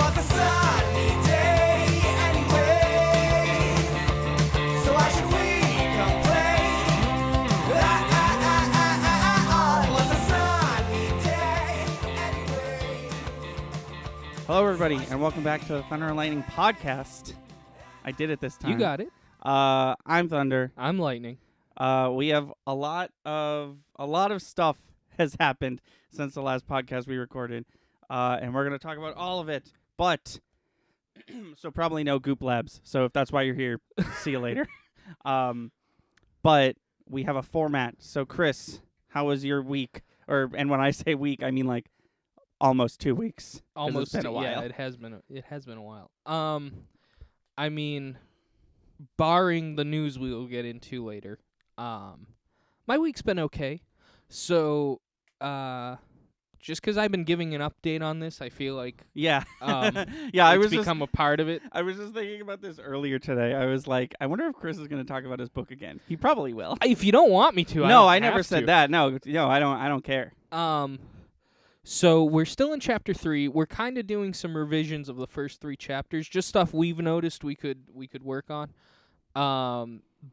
was a sunny day anyway. So why should we complain? It was a sunny day anyway. Hello, everybody, and welcome back to the Thunder and Lightning podcast. I did it this time. You got it. I'm Thunder. I'm Lightning. We have a lot of stuff has happened since the last podcast we recorded, and we're gonna talk about all of it. But so probably no Goop Labs. So if that's why you're here, see you later. But we have a format. So Chris, how was your week? And when I say week, I mean like almost 2 weeks. 'Cause Almost it's been a while. Yeah, it has been a while. I mean, barring the news we will get into later, my week's been okay. So, just because I've been giving an update on this, I feel like Yeah. it's yeah, I was just become a part of it. I was just thinking about this earlier today. I was like, I wonder if Chris is going to talk about his book again. He probably will. If you don't want me to, No, I I don't never have said to. that. No, I don't care. So we're still in chapter 3. We're kind of doing some revisions of the first 3 chapters, just stuff we've noticed we could work on.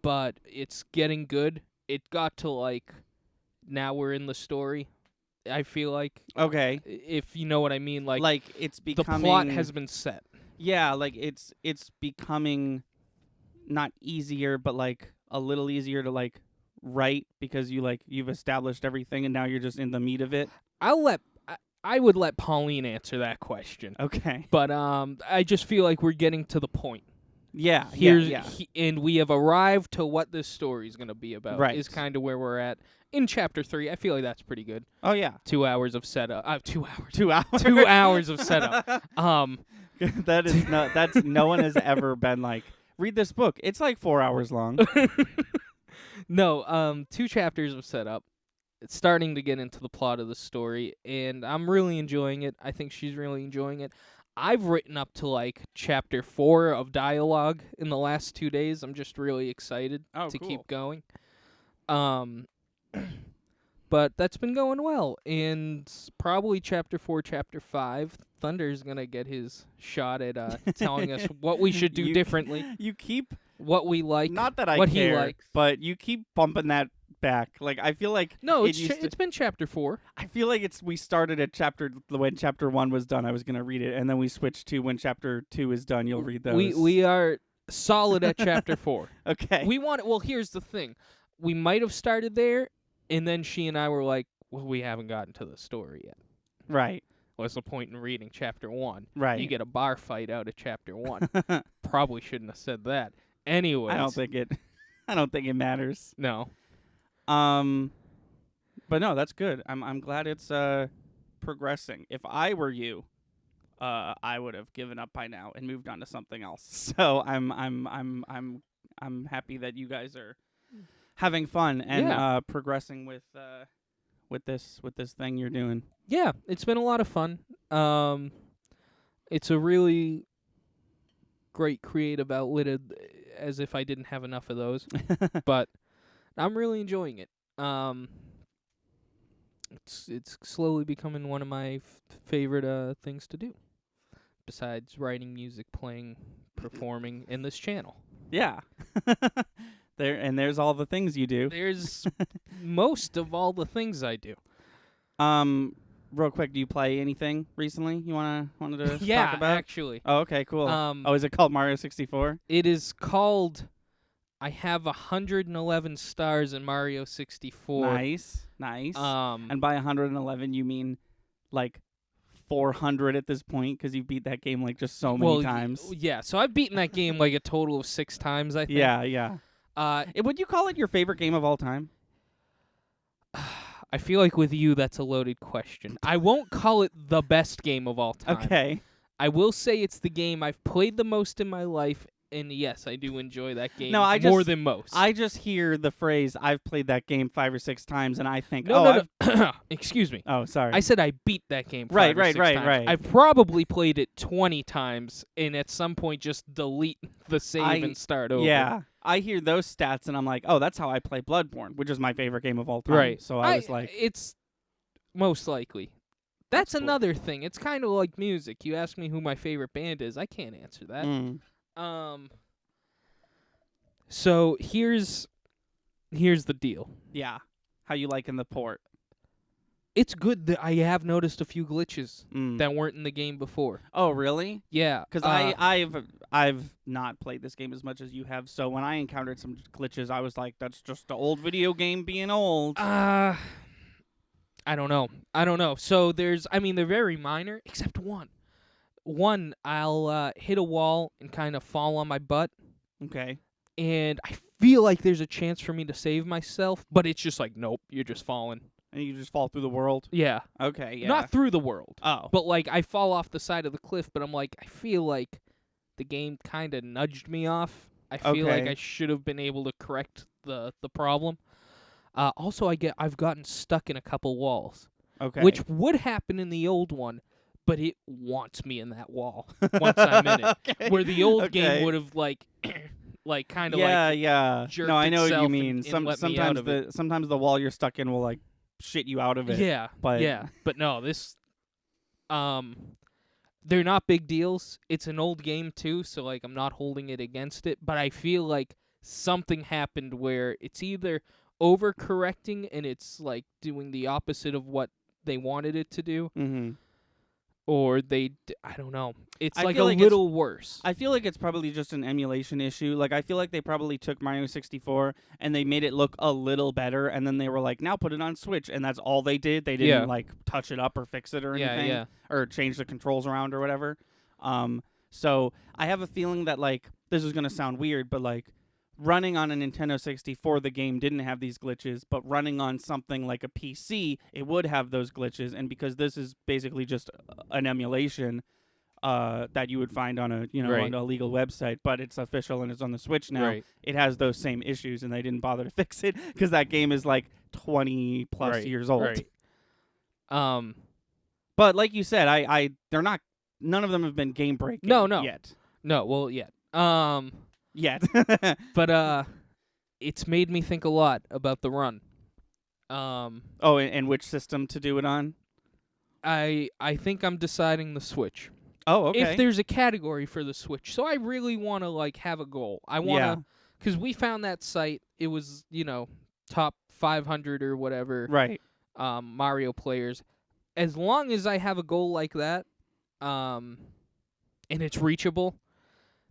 But it's getting good. It got to like now we're in the story. I feel like Okay. if you know what I mean, Like it's the becoming plot has been set. Yeah, like it's becoming not easier but like a little easier to like write because you've established everything and now you're just in the meat of it. I would let Pauline answer that question. Okay. But I just feel like we're getting to the point. Yeah. Here's yeah. And we have arrived to what this story is going to be about. Right. Is kind of where we're at in chapter 3. I feel like that's pretty good. Oh yeah. 2 hours of setup. 2 hours. 2 hours. 2 hours of setup. That's no one has ever been like, read this book. It's like 4 hours long. No, 2 chapters of setup. It's starting to get into the plot of the story, and I'm really enjoying it. I think she's really enjoying it. I've written up to like chapter 4 of dialogue in the last 2 days. I'm just really excited to cool. keep going. But that's been going well, and probably chapter 4, chapter 5, Thunder's gonna get his shot at telling us what we should do differently, You keep what we like, not that I what care, he likes. but you keep bumping that back. Like I feel like No, it used to- it's been chapter 4. I feel like we started at when chapter 1 was done. I was gonna read it, and then we switched to when chapter 2 is done. You'll read those. We are solid at chapter 4. okay. Well, here's the thing. We might have started there, and then she and I were like, well, we haven't gotten to the story yet. Right. What's the point in reading chapter 1? Right. You get a bar fight out of chapter 1. Probably shouldn't have said that. Anyways. I don't think it matters. No. But no, that's good. I'm glad it's progressing. If I were you, I would have given up by now and moved on to something else. So I'm happy that you guys are having fun and progressing with this thing you're doing. Yeah, it's been a lot of fun. It's a really great creative outlet, as if I didn't have enough of those. But I'm really enjoying it. It's slowly becoming one of my favorite things to do, besides writing music, playing, performing in this channel. Yeah. There's all the things you do. There's most of all the things I do. Real quick, do you play anything recently you wanted to Yeah, talk about? actually. Oh, okay, cool. Is it called Mario 64? It is called I have 111 stars in Mario 64. Nice. And And by 111, you mean like 400 at this point because you've beat that game like just so many times. Yeah, so I've beaten that game like a total of 6 times, I think. Yeah. Would you call it your favorite game of all time? I feel like with you, that's a loaded question. I won't call it the best game of all time. Okay. I will say it's the game I've played the most in my life, and yes, I do enjoy that game No, more than most. I just hear the phrase, I've played that game 5 or 6 times, and I think, No. Excuse me. Oh, sorry. I said I beat that game Right, 5 or 6 right, times. right. I've probably played it 20 times, and at some point just delete the save and start over. Yeah. I hear those stats, and I'm like, oh, that's how I play Bloodborne, which is my favorite game of all time. Right. So I was like... It's most likely. That's cool. another thing. It's kind of like music. You ask me who my favorite band is, I can't answer that. So here's the deal. Yeah. How you liking the port? It's good that I have noticed a few glitches Mm. that weren't in the game before. Oh, really? Yeah, Because I've not played this game as much as you have. So when I encountered some glitches, I was like, "That's just the old video game being old." I don't know. So they're very minor, except one. One, I'll hit a wall and kind of fall on my butt, Okay. and I feel like there's a chance for me to save myself, but it's just like, nope, you're just falling. And you just fall through the world. Yeah. Okay. Yeah. Not through the world, Oh. but like I fall off the side of the cliff, but I'm like, I feel like the game kind of nudged me off. I feel like Okay. I should have been able to correct the problem. Also, I've gotten stuck in a couple walls, Okay. which would happen in the old one, but it wants me in that wall once I'm in it. Okay. Where the old Okay. game would have like kind of Yeah. like Yeah. jerked No, I know what itself you and- mean. and let me out of Sometimes the wall you're stuck in will like shit you out of it. yeah, but- yeah, but no, this they're not big deals. It's an old game too, so like I'm not holding it against it, but I feel like something happened where it's either overcorrecting and it's like doing the opposite of what they wanted it to do, Mm-hmm. or I don't know. It's I like a feel like it's- little worse. I feel like it's probably just an emulation issue. Like I feel like they probably took Mario 64 and they made it look a little better, and then they were like, "Now put it on Switch," and that's all they did. They didn't Yeah. like touch it up or fix it or Yeah, anything, yeah. or change the controls around or whatever. So I have a feeling that like this is gonna sound weird, but like running on a Nintendo 64, the game didn't have these glitches, but running on something like a PC, it would have those glitches. And because this is basically just an emulation that you would find on a Right. on a legal website, but it's official and it's on the Switch now, Right. it has those same issues, and they didn't bother to fix it because that game is like 20 plus Right, years old. Right. But like you said, they're not. None of them have been game breaking. No. Yet. No, well, yeah. Yet. But it's made me think a lot about the run. Oh, and which system to do it on? I think I'm deciding the Switch. Oh, okay. If there's a category for the Switch. So I really want to like have a goal. I want to Yeah. cuz we found that site, it was, top 500 or whatever Right. Mario players. As long as I have a goal like that, and it's reachable,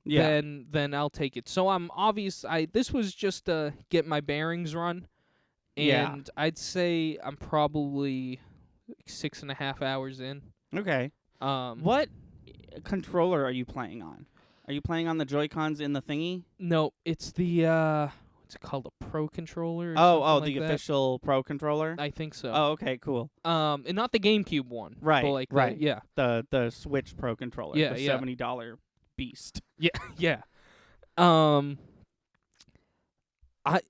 Yeah. then I'll take it. So this was just a get my bearings run, and Yeah. I'd say I'm probably 6.5 hours in. Okay. What controller are you playing on? Are you playing on the Joy-Cons in the thingy? No, it's the what's it called, a Pro controller? Or Oh, something the like that? official Pro controller? I think so. Oh, okay, cool. And not the GameCube one. Right, But like right. yeah, The Switch Pro controller. Yeah, the yeah. $70 beast. yeah.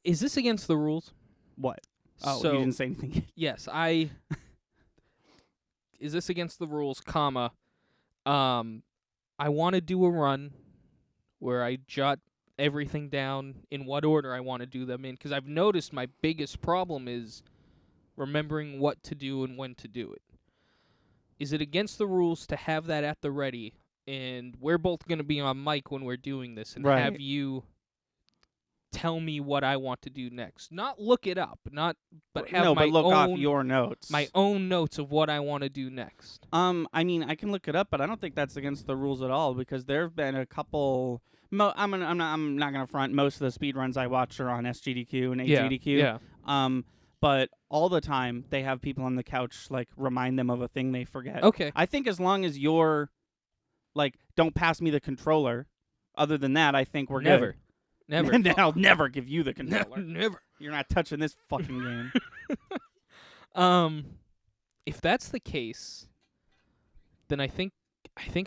Is this against the rules? What? Oh, so you didn't say anything yet. yes, is this against the rules, comma, I want to do a run where I jot everything down in what order I want to do them in, because I've noticed my biggest problem is remembering what to do and when to do it. Is it against the rules to have that at the ready, and we're both going to be on mic when we're doing this, and Right. have you tell me what I want to do next? Not look it up, but have no, my but look own off your notes. my own notes of what I want to do next. I mean, I can look it up, but I don't think that's against the rules at all, because there have been a couple. I'm not gonna front. Most of the speed runs I watch are on SGDQ and AGDQ. Yeah. But all the time they have people on the couch like remind them of a thing they forget. Okay. I think as long as you're like, don't pass me the controller. Other than that, I think we're Never. good. Never. And I'll never give you the controller. Never. You're not touching this fucking game. If that's the case, then I think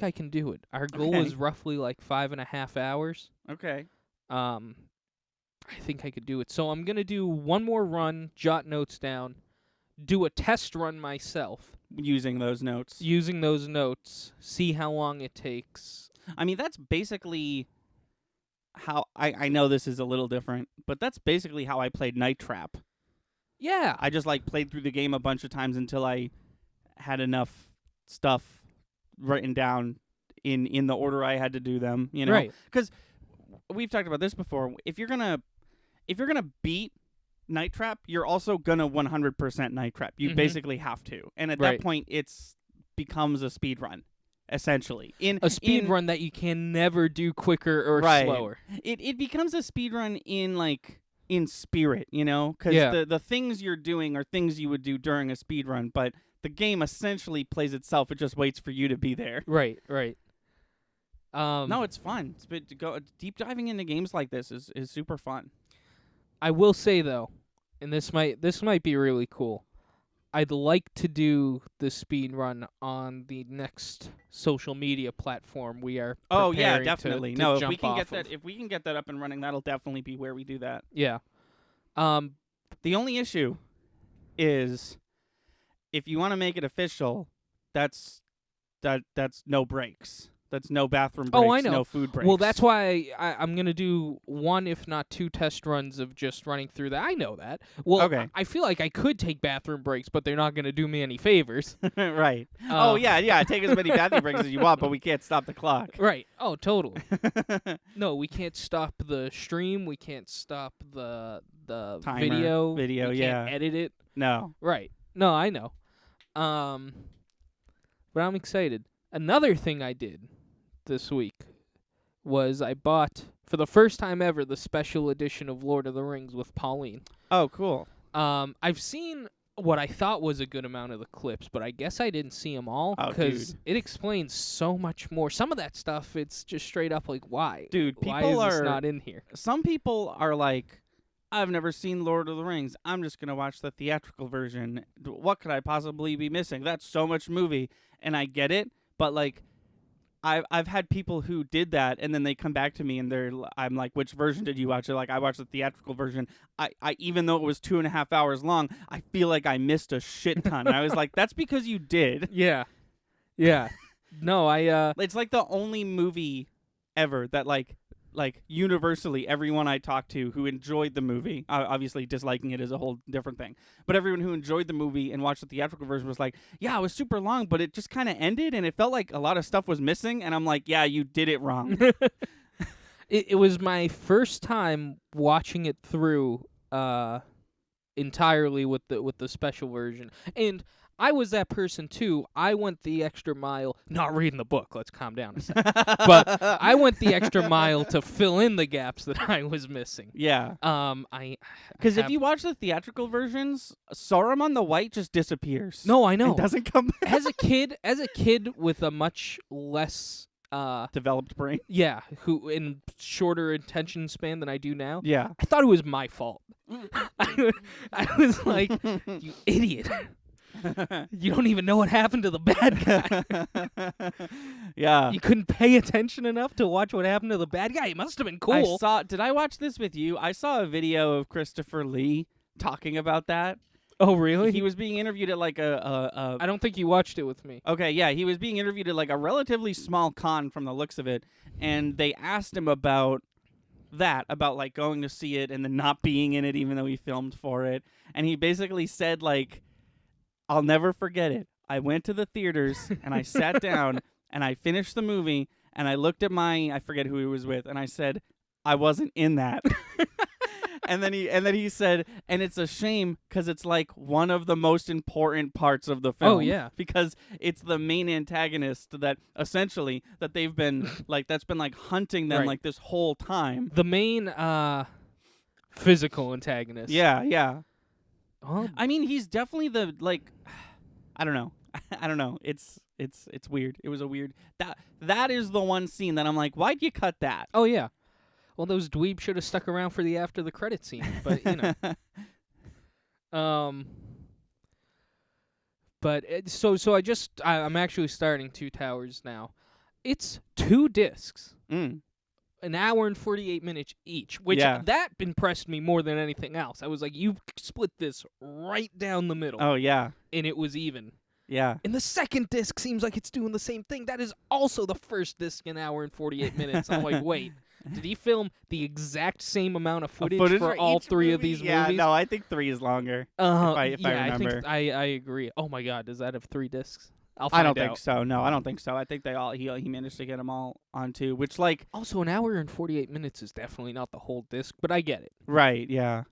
I can do it. Our goal Okay. is roughly like 5.5 hours. Okay. I think I could do it. So I'm gonna do one more run, jot notes down, do a test run myself Using those notes. using those notes, see how long it takes. I mean, that's basically how I know this is a little different, but that's basically how I played Night Trap. Yeah. I just like played through the game a bunch of times until I had enough stuff written down in the order I had to do them. You know, Right. because we've talked about this before. If you're gonna beat Night Trap, you're also gonna 100% Night Trap. You Mhm. basically have to, and at Right. that point, becomes a speed run, essentially. A speed run that you can never do quicker or Right. slower. It becomes a speed run in spirit, you know, because Yeah. the things you're doing are things you would do during a speed run, but the game essentially plays itself. It just waits for you to be there. Right. No, it's fun. To go deep diving into games like this is super fun. I will say though, and this might be really cool. I'd like to do the speed run on the next social media platform we are. Oh yeah, preparing definitely. To No, if jump we can get off that, of. if we can get that up and running, that'll definitely be where we do that. Yeah. The only issue is if you want to make it official, that's no breaks. That's no bathroom breaks. Oh, I know. No food breaks. Well, that's why I'm gonna do one, if not two, test runs of just running through that. I know that. Well, Okay. I feel like I could take bathroom breaks, but they're not gonna do me any favors. right. Uh, Oh yeah. Take as many bathroom breaks as you want, but we can't stop the clock. Right. Oh, totally. No, we can't stop the stream. We can't stop the Timer, video. video, we yeah. can't edit it. No. Right. No, I know. But I'm excited. Another thing I did this week was I bought, for the first time ever, the special edition of Lord of the Rings with Pauline. Oh, cool. I've seen what I thought was a good amount of the clips, but I guess I didn't see them all Oh, because dude. it explains so much more. Some of that stuff, it's just straight up like, why? Dude, Why people is this are- not in here? Some people are like, I've never seen Lord of the Rings. I'm just going to watch the theatrical version. What could I possibly be missing? That's so much movie. And I get it, but like I've had people who did that and then they come back to me and I'm like, which version did you watch? They're like, I watched the theatrical version. I even though it was 2.5 hours long, I feel like I missed a shit ton. And I was like, that's because you did. Yeah. Yeah. No, It's like the only movie ever that like universally everyone I talked to who enjoyed the movie, obviously disliking it is a whole different thing, but everyone who enjoyed the movie and watched the theatrical version was like, yeah, it was super long, but it just kind of ended and it felt like a lot of stuff was missing. And I'm like, yeah, you did it wrong. It was my first time watching it through entirely with the special version. And I was that person too. I went the extra mile, not reading the book. Let's calm down a second. But I went the extra mile to fill in the gaps that I was missing. Yeah. I Because if have- you watch the theatrical versions, Saruman the White just disappears. No, I It know. doesn't come back. As a kid with a much less Developed brain. yeah, who in shorter attention span than I do now. Yeah. I thought it was my fault. I was like, you idiot. You don't even know what happened to the bad guy. Yeah. You couldn't pay attention enough to watch what happened to the bad guy. It must have been cool. Did I watch this with you? I saw a video of Christopher Lee talking about that. Oh, really? He was being interviewed at like I don't think you watched it with me. okay, yeah, he was being interviewed at like a relatively small con from the looks of it, and they asked him about like going to see it and then not being in it even though he filmed for it, and he basically said like, I'll never forget it. I went to the theaters and I sat down and I finished the movie and I looked at I forget who he was with, and I said, I wasn't in that. And then he said, and it's a shame because it's like one of the most important parts of the film. Oh, yeah. Because it's the main antagonist that essentially that they've been like that's been like hunting them Right. like this whole time. The main physical antagonist. Yeah, yeah. Oh, I mean, he's definitely the like I don't know. I don't know. It's weird. It was a weird that is the one scene that I'm like, why'd you cut that? oh yeah. Well, those dweebs should have stuck around for the after the credit scene, but you know. But so I'm actually starting Two Towers now. It's 2 discs, Mm. an hour and 48 minutes each, which Yeah. that impressed me more than anything else. I was like, you split this right down the middle, Oh yeah. and it was even. Yeah. And the second disc seems like it's doing the same thing. That is also the first disc, an hour and 48 minutes. I'm like, wait, did he film the exact same amount of footage, for all each 3 of movie? these Yeah, movies? no, I think 3 is longer. if I Yeah, I remember. think I agree. Oh my God, does that have 3 discs? I'll I find don't out. think so. No, I don't think so. I think he managed to get them all onto, which like Also, an hour and 48 minutes is definitely not the whole disc, but I get it. right, yeah.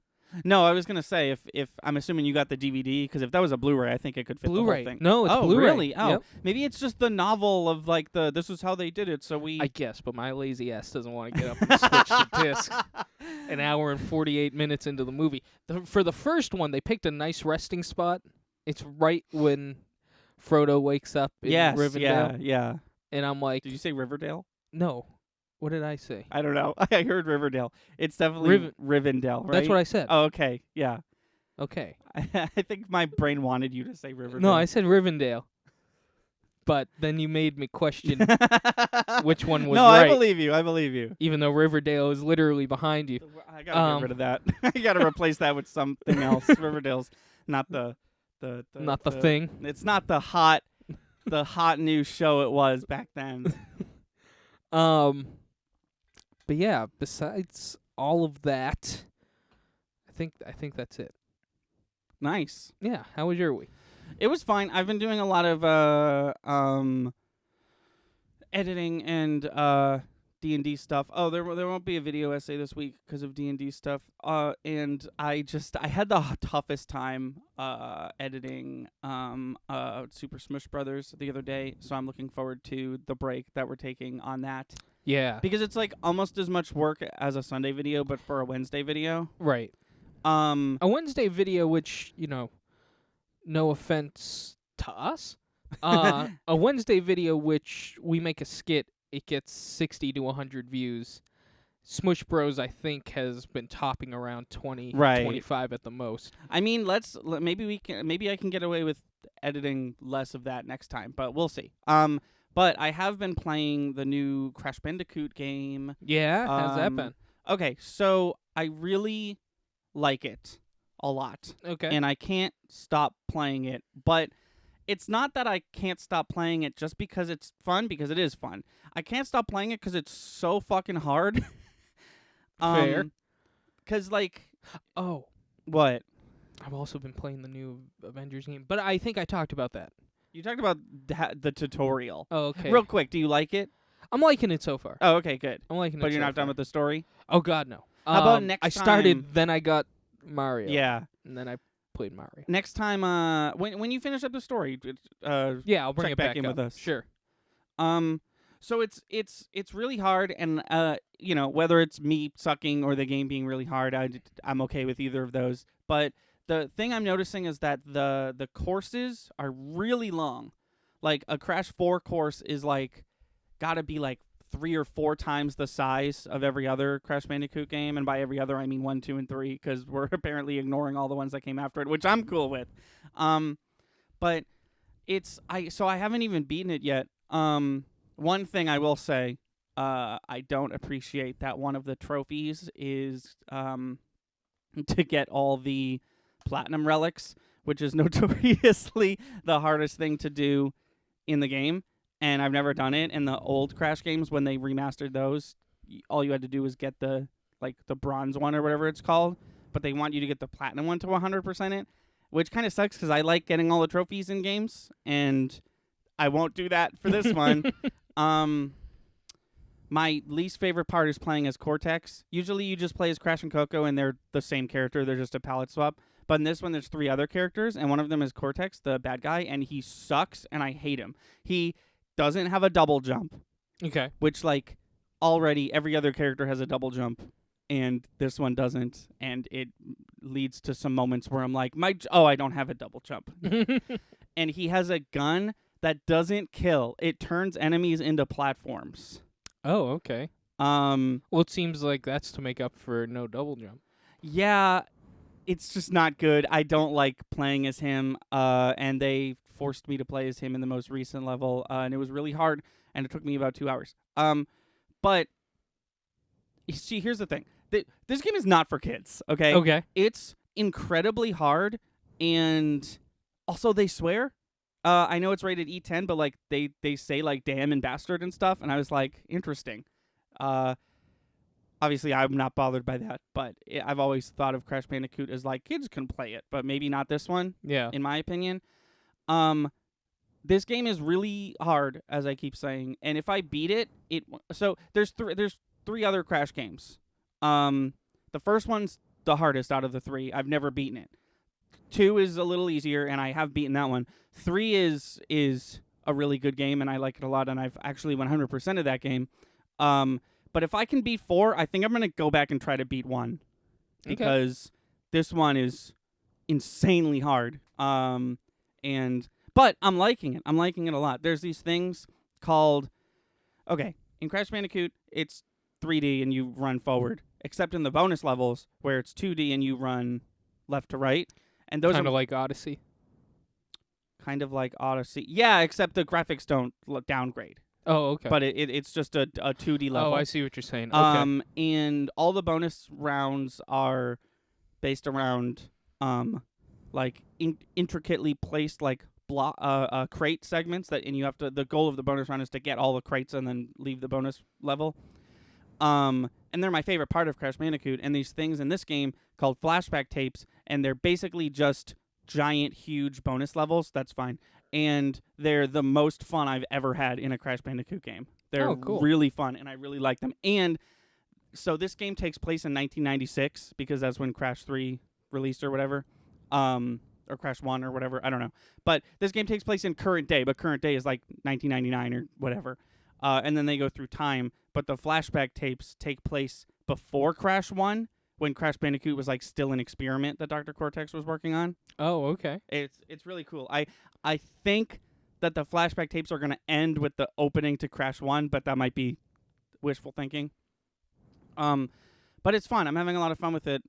No, I was gonna say if I'm assuming you got the DVD, because if that was a Blu-ray, I think it could fit Blu-ray. the whole thing. No, it's oh, Blu-ray. really? Oh, Yep. maybe it's just the novel of like this is how they did it. So we I guess, but my lazy ass doesn't want to get up and switch to disc an hour and 48 minutes into the movie. For the first one, they picked a nice resting spot. It's right when Frodo wakes up in yes, Rivendell. yeah. And I'm like, Did you say Riverdale? no. What did I say? I don't know. I heard Riverdale. It's definitely Rivendell, right? That's what I said. Oh, okay. Yeah. Okay. I think my brain wanted you to say Riverdale. No, I said Rivendell. But then you made me question which one was no, right. I believe you. I believe you. Even though Riverdale is literally behind you. I gotta get rid of that. I gotta replace that with something else. Riverdale's not the Not the thing. It's not the hot new show it was back then. But yeah, besides all of that, I think that's it. Nice. Yeah, how was your week? It was fine. I've been doing a lot of editing and D&D stuff. Oh, there won't be a video essay this week because of D&D stuff. And I had the toughest time editing Super Smush Brothers the other day, so I'm looking forward to the break that we're taking on that. Yeah. Because it's like almost as much work as a Sunday video, but for a Wednesday video. Right. A Wednesday video, which, no offense to us, a Wednesday video which we make a skit, it gets 60 to 100 views. Smush Bros, I think, has been topping around 20, Right. 25 at the most. I mean, maybe I can get away with editing less of that next time, but we'll see. But I have been playing the new Crash Bandicoot game. Yeah, how's that been? Okay, so I really like it a lot. Okay. And I can't stop playing it, but it's not that I can't stop playing it just because it's fun, because it is fun. I can't stop playing it because it's so fucking hard. Fair. Because, like... Oh. What? I've also been playing the new Avengers game, but I think I talked about that. You talked about the tutorial. Oh, okay. Real quick, do you like it? I'm liking it so far. Oh, okay, good. I'm liking it But you're so not done far. with the story? Oh, God, no. How about next I started, time- then I got Mario. Yeah. And then I played Mario. Next time, when you finish up the story, Yeah, I'll bring check it back in up. with us. Sure. so it's really hard, and whether it's me sucking or the game being really hard, I'm okay with either of those. But the thing I'm noticing is that the courses are really long. Like a Crash 4 course is like gotta be like 3 or 4 times the size of every other Crash Bandicoot game, and by every other I mean 1, 2, and 3, because we're apparently ignoring all the ones that came after it, which I'm cool with. But I haven't even beaten it yet. One thing I will say, I don't appreciate that one of the trophies is to get all the platinum relics, which is notoriously the hardest thing to do in the game. And I've never done it. In the old Crash games, when they remastered those, all you had to do was get the bronze one or whatever it's called. But they want you to get the platinum one to 100% it, which kind of sucks because I like getting all the trophies in games, and I won't do that for this one. My least favorite part is playing as Cortex. Usually you just play as Crash and Coco, and they're the same character. They're just a palette swap. But in this one, there's 3 other characters, and one of them is Cortex, the bad guy, and he sucks, and I hate him. He doesn't have a double jump, Okay. which, like, already every other character has a double jump, and this one doesn't, and it leads to some moments where I'm like, I don't have a double jump. And he has a gun that doesn't kill. It turns enemies into platforms. Oh, okay. Well, it seems like that's to make up for no double jump. Yeah, it's just not good. I don't like playing as him, and they forced me to play as him in the most recent level, and it was really hard, and it took me about 2 hours. But, you see, here's the thing. This game is not for kids, okay? Okay. It's incredibly hard, and also they swear. I know it's rated E10, but, like, they say, like, damn and bastard and stuff, and I was like, interesting. Obviously, I'm not bothered by that, but I've always thought of Crash Bandicoot as, like, kids can play it, but maybe not this one, Yeah. in my opinion. this game is really hard, as I keep saying, and if I beat it, so there's three other Crash games. The first one's the hardest out of the three. I've never beaten it. 2 is a little easier, and I have beaten that one. 3 is a really good game, and I like it a lot, and I've actually 100% of that game. But if I can beat 4, I think I'm gonna go back and try to beat 1, because this one is insanely hard. But I'm liking it. I'm liking it a lot. There's these things called, in Crash Bandicoot, it's 3D and you run forward, except in the bonus levels where it's 2D and you run left to right. And those Kind are of like Odyssey. kind of like Odyssey. Yeah, except the graphics don't downgrade. Oh, okay. But it's just a 2D level. Oh, I see what you're saying. Okay. And all the bonus rounds are based around like intricately placed like crate segments and you have to. The goal of the bonus round is to get all the crates and then leave the bonus level. And they're my favorite part of Crash Bandicoot. And these things in this game called flashback tapes, and they're basically just giant, huge bonus levels. That's fine. And they're the most fun I've ever had in a Crash Bandicoot game. They're cool. really fun, and I really like them. And so this game takes place in 1996 because that's when Crash 3 released or whatever. Or Crash 1 or whatever. I don't know. But this game takes place in current day, but current day is like 1999 or whatever. And then they go through time. But the flashback tapes take place before Crash 1, when Crash Bandicoot was like still an experiment that Dr. Cortex was working on. Oh, okay. It's really cool. I think that the flashback tapes are going to end with the opening to Crash 1, but that might be wishful thinking. But it's fun. I'm having a lot of fun with it.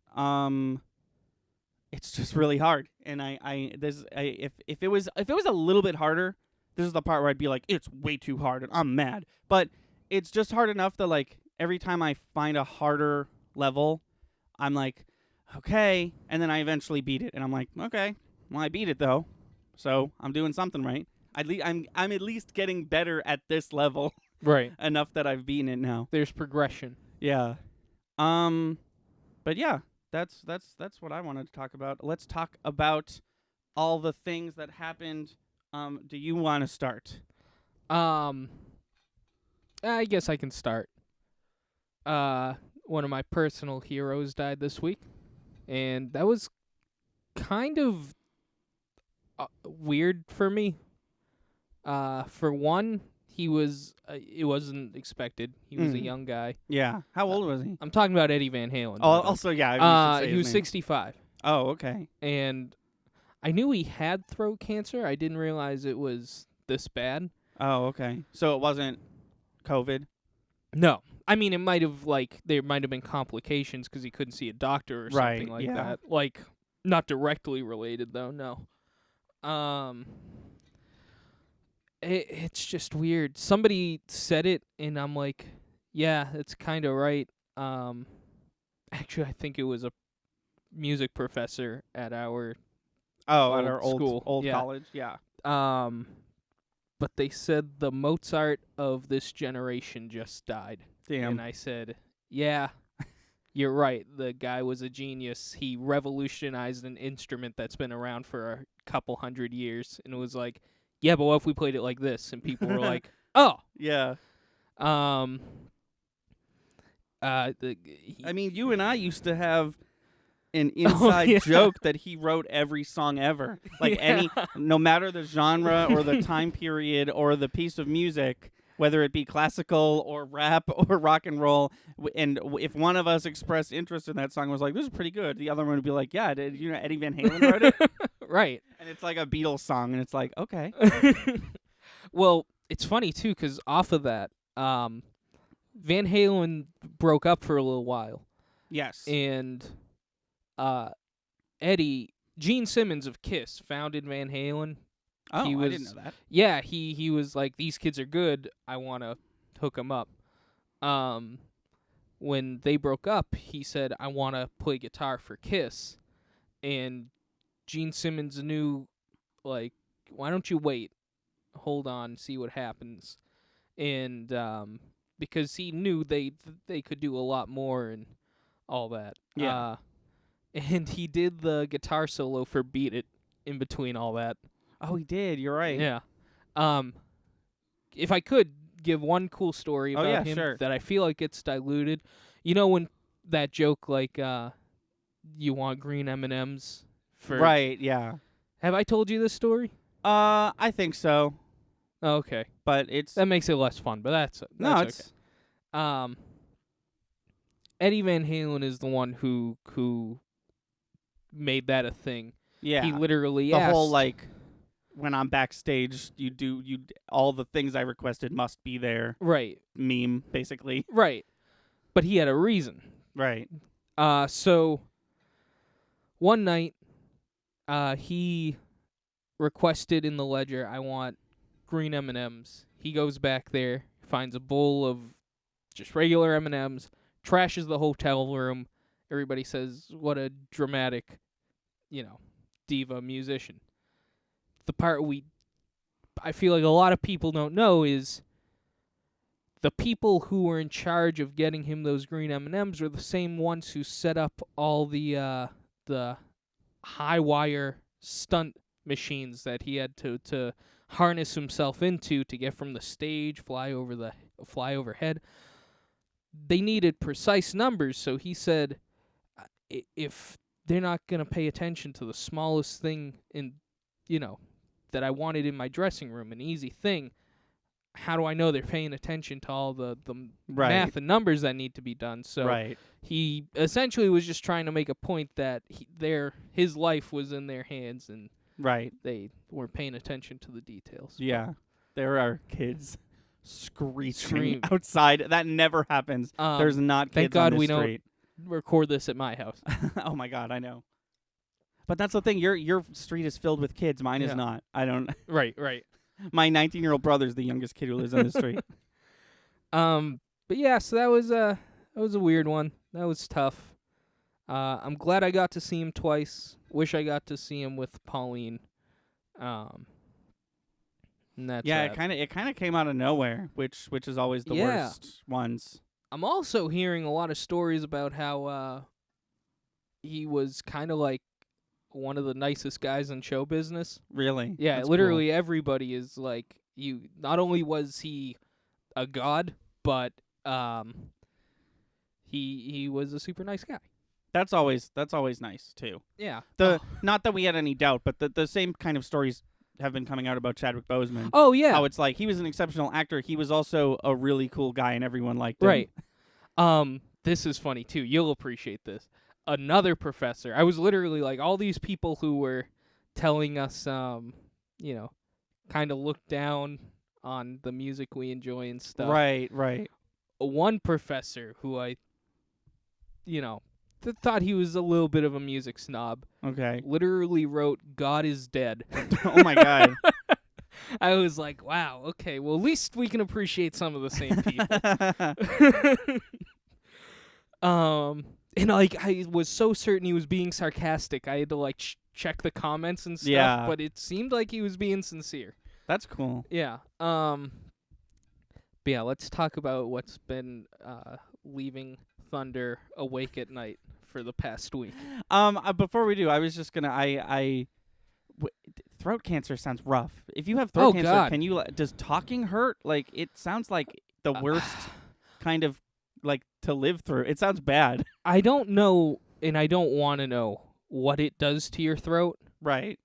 It's just really hard. And if it was a little bit harder, this is the part where I'd be like, it's way too hard and I'm mad. But it's just hard enough that like every time I find a harder level, I'm like, okay, and then I eventually beat it, and I'm like, okay, well I beat it though, so I'm doing something right. I'm at least getting better at this level, Right. enough that I've beaten it now. There's progression. Yeah, but yeah, that's what I wanted to talk about. Let's talk about all the things that happened. Do you want to start? I guess I can start. One of my personal heroes died this week, and that was kind of weird for me. For one, he was it wasn't expected. He was a young guy. Yeah, how old was he? I'm talking about Eddie Van Halen. Oh, also yeah, we should say he his was name. 65, Oh, okay. and I knew he had throat cancer. I didn't realize it was this bad. Oh, okay. So it wasn't COVID. No. I mean, it might have, there might have been complications because he couldn't see a doctor or something Right, like yeah. that. Like, not directly related, though, no. It's just weird. Somebody said it, and I'm like, yeah, it's kind of right. Actually, I think it was a music professor at our Oh, at Old our school, old yeah. college. Yeah. but they said the Mozart of this generation just died. Damn. And I said, yeah, you're right. The guy was a genius. He revolutionized an instrument that's been around for a couple hundred years. And it was like, yeah, but what if we played it like this? And people were like, oh. Yeah. I I mean, you and I used to have an inside joke that he wrote every song ever. Like no matter the genre or the time period or the piece of music, whether it be classical or rap or rock and roll, and if one of us expressed interest in that song, was like, this is pretty good, the other one would be like, yeah, did you know Eddie Van Halen wrote it? right. And it's like a Beatles song, and it's like, okay. Well, it's funny, too, because off of that, Van Halen broke up for a little while. Yes. And Gene Simmons of Kiss founded Van Halen. Oh, he I didn't was- know that. Yeah, he was like, these kids are good. I want to hook them up. When they broke up, he said, I want to play guitar for Kiss. And Gene Simmons knew, like, why don't you wait? Hold on, see what happens. And because he knew they could do a lot more and all that. Yeah. And he did the guitar solo for Beat It in between all that. Oh, he did. You're right. Yeah. If I could give one cool story Oh, about yeah, him sure. that I feel like gets diluted, you know when that joke like you want green M&Ms for Right, yeah. Have I told you this story? I think so, Okay. but it's That makes it less fun, but that's no, okay. it's Eddie Van Halen is the one who made that a thing. yeah. He literally The asked, whole like when I'm backstage, all the things I requested must be there right, meme basically. right. But he had a reason. Right. So one night, he requested in the ledger, I want green M&Ms. He goes back there, finds a bowl of just regular M&Ms, trashes the hotel room. Everybody says, what a dramatic, diva musician. The part I feel like a lot of people don't know is the people who were in charge of getting him those green M&Ms were the same ones who set up all the high wire stunt machines that he had to harness himself into to get from the stage, fly overhead. They needed precise numbers, so he said, if they're not going to pay attention to the smallest thing that I wanted in my dressing room, an easy thing, how do I know they're paying attention to all the Right. math and numbers that need to be done? So Right. he essentially was just trying to make a point that his life was in their hands and Right. they weren't paying attention to the details. Yeah. There are kids screeching Scream. outside. That never happens. There's not kids thank God on this we don't street. record this at my house. Oh my God, I know. But that's the thing. Your street is filled with kids. Mine Yeah. is not. I don't. Right. My 19-year-old brother's the youngest kid who lives on the street. But yeah, so that was a weird one. That was tough. I'm glad I got to see him twice. Wish I got to see him with Pauline. And that's Yeah, that. it kind of came out of nowhere, which is always the Yeah. worst ones. I'm also hearing a lot of stories about how he was kind of like one of the nicest guys in show business. Really? Yeah, That's literally everybody is like you. Not only was he a god, but he was a super nice guy. cool. That's always nice too. Yeah. Not that we had any doubt, but the same kind of stories have been coming out about Chadwick Boseman. Oh yeah. How it's like he was an exceptional actor. He was also a really cool guy, and everyone liked him. Right. This is funny too. You'll appreciate this. Another professor. I was literally like all these people who were telling us, kind of look down on the music we enjoy and stuff. Right. One professor who I, thought he was a little bit of a music snob, Okay. literally wrote "God is dead." Oh my God. I was like, wow, okay, well at least we can appreciate some of the same people. And like I was so certain he was being sarcastic. I had to like check the comments and stuff, Yeah. but it seemed like he was being sincere. That's cool. Yeah. But yeah, let's talk about what's been leaving Thunder awake at night for the past week. Before we do, I was just gonna throat cancer sounds rough. If you have throat cancer, God. can you does talking hurt? Like it sounds like the worst kind of like to live through. It sounds bad. I don't know, and I don't want to know what it does to your throat. Right.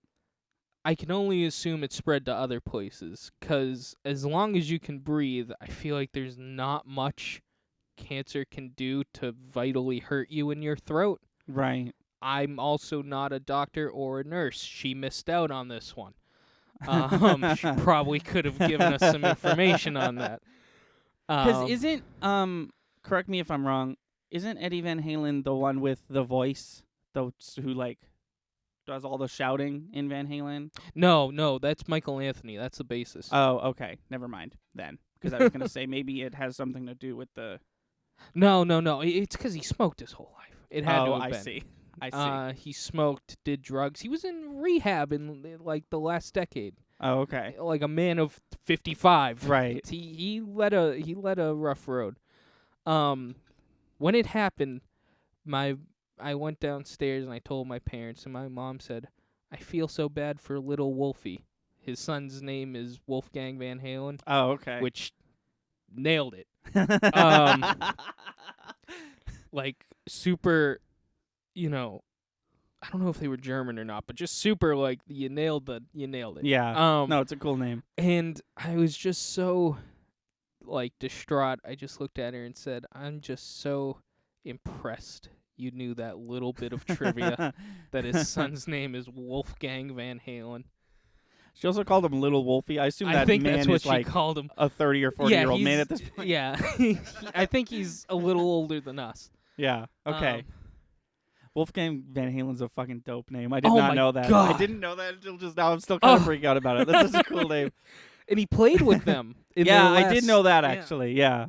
I can only assume it's spread to other places, 'cause as long as you can breathe, I feel like there's not much cancer can do to vitally hurt you in your throat. Right. I'm also not a doctor or a nurse. She missed out on this one. She probably could have given us some information on that. Because isn't correct me if I'm wrong, isn't Eddie Van Halen the one with the voice, who like does all the shouting in Van Halen? No, that's Michael Anthony. That's the bassist. Oh, okay. Never mind then. Because I was gonna say maybe it has something to do with the. No. It's 'cause he smoked his whole life. It had to have I been. see. I see. He smoked, did drugs. He was in rehab in like the last decade. Oh, okay. Like a man of 55. Right. He led a rough road. When it happened, I went downstairs and I told my parents, and my mom said, "I feel so bad for little Wolfie. His son's name is Wolfgang Van Halen, Oh, okay. which nailed it. Um, Like super, I don't know if they were German or not, but just super like you nailed it. Yeah. No, it's a cool name. And I was just so like distraught. I just looked at her and said, "I'm just so impressed you knew that little bit of trivia that his son's name is Wolfgang Van Halen." She also called him Little Wolfie. I assume I that think man that's what is she like called him. a 30 or 40-year-old man he's- at this point. Yeah, I think he's a little older than us. Yeah. Okay. Um, Wolfgang Van Halen's a fucking dope name. I did Oh not my know that. I God. didn't know that until just now. I'm still kind of Oh. freaking out about it. That's such a cool name. And he played with them. In Yeah, their I did last- know that yeah. actually. Yeah.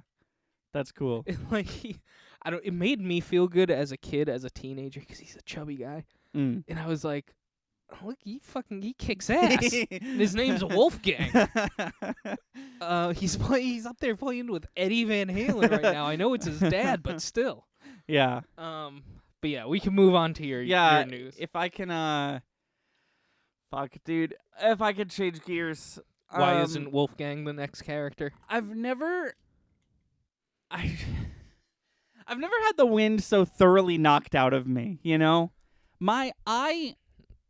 That's cool. It made me feel good as a kid, as a teenager, because he's a chubby guy, Mm. and I was like, oh, "Look, he kicks ass." His name's Wolfgang. He's up there playing with Eddie Van Halen right now. I know it's his dad, but still. Yeah. But yeah, we can move on to your news. If I can fuck, dude. If I could change gears. Why isn't Wolfgang the next character? I've never had the wind so thoroughly knocked out of me,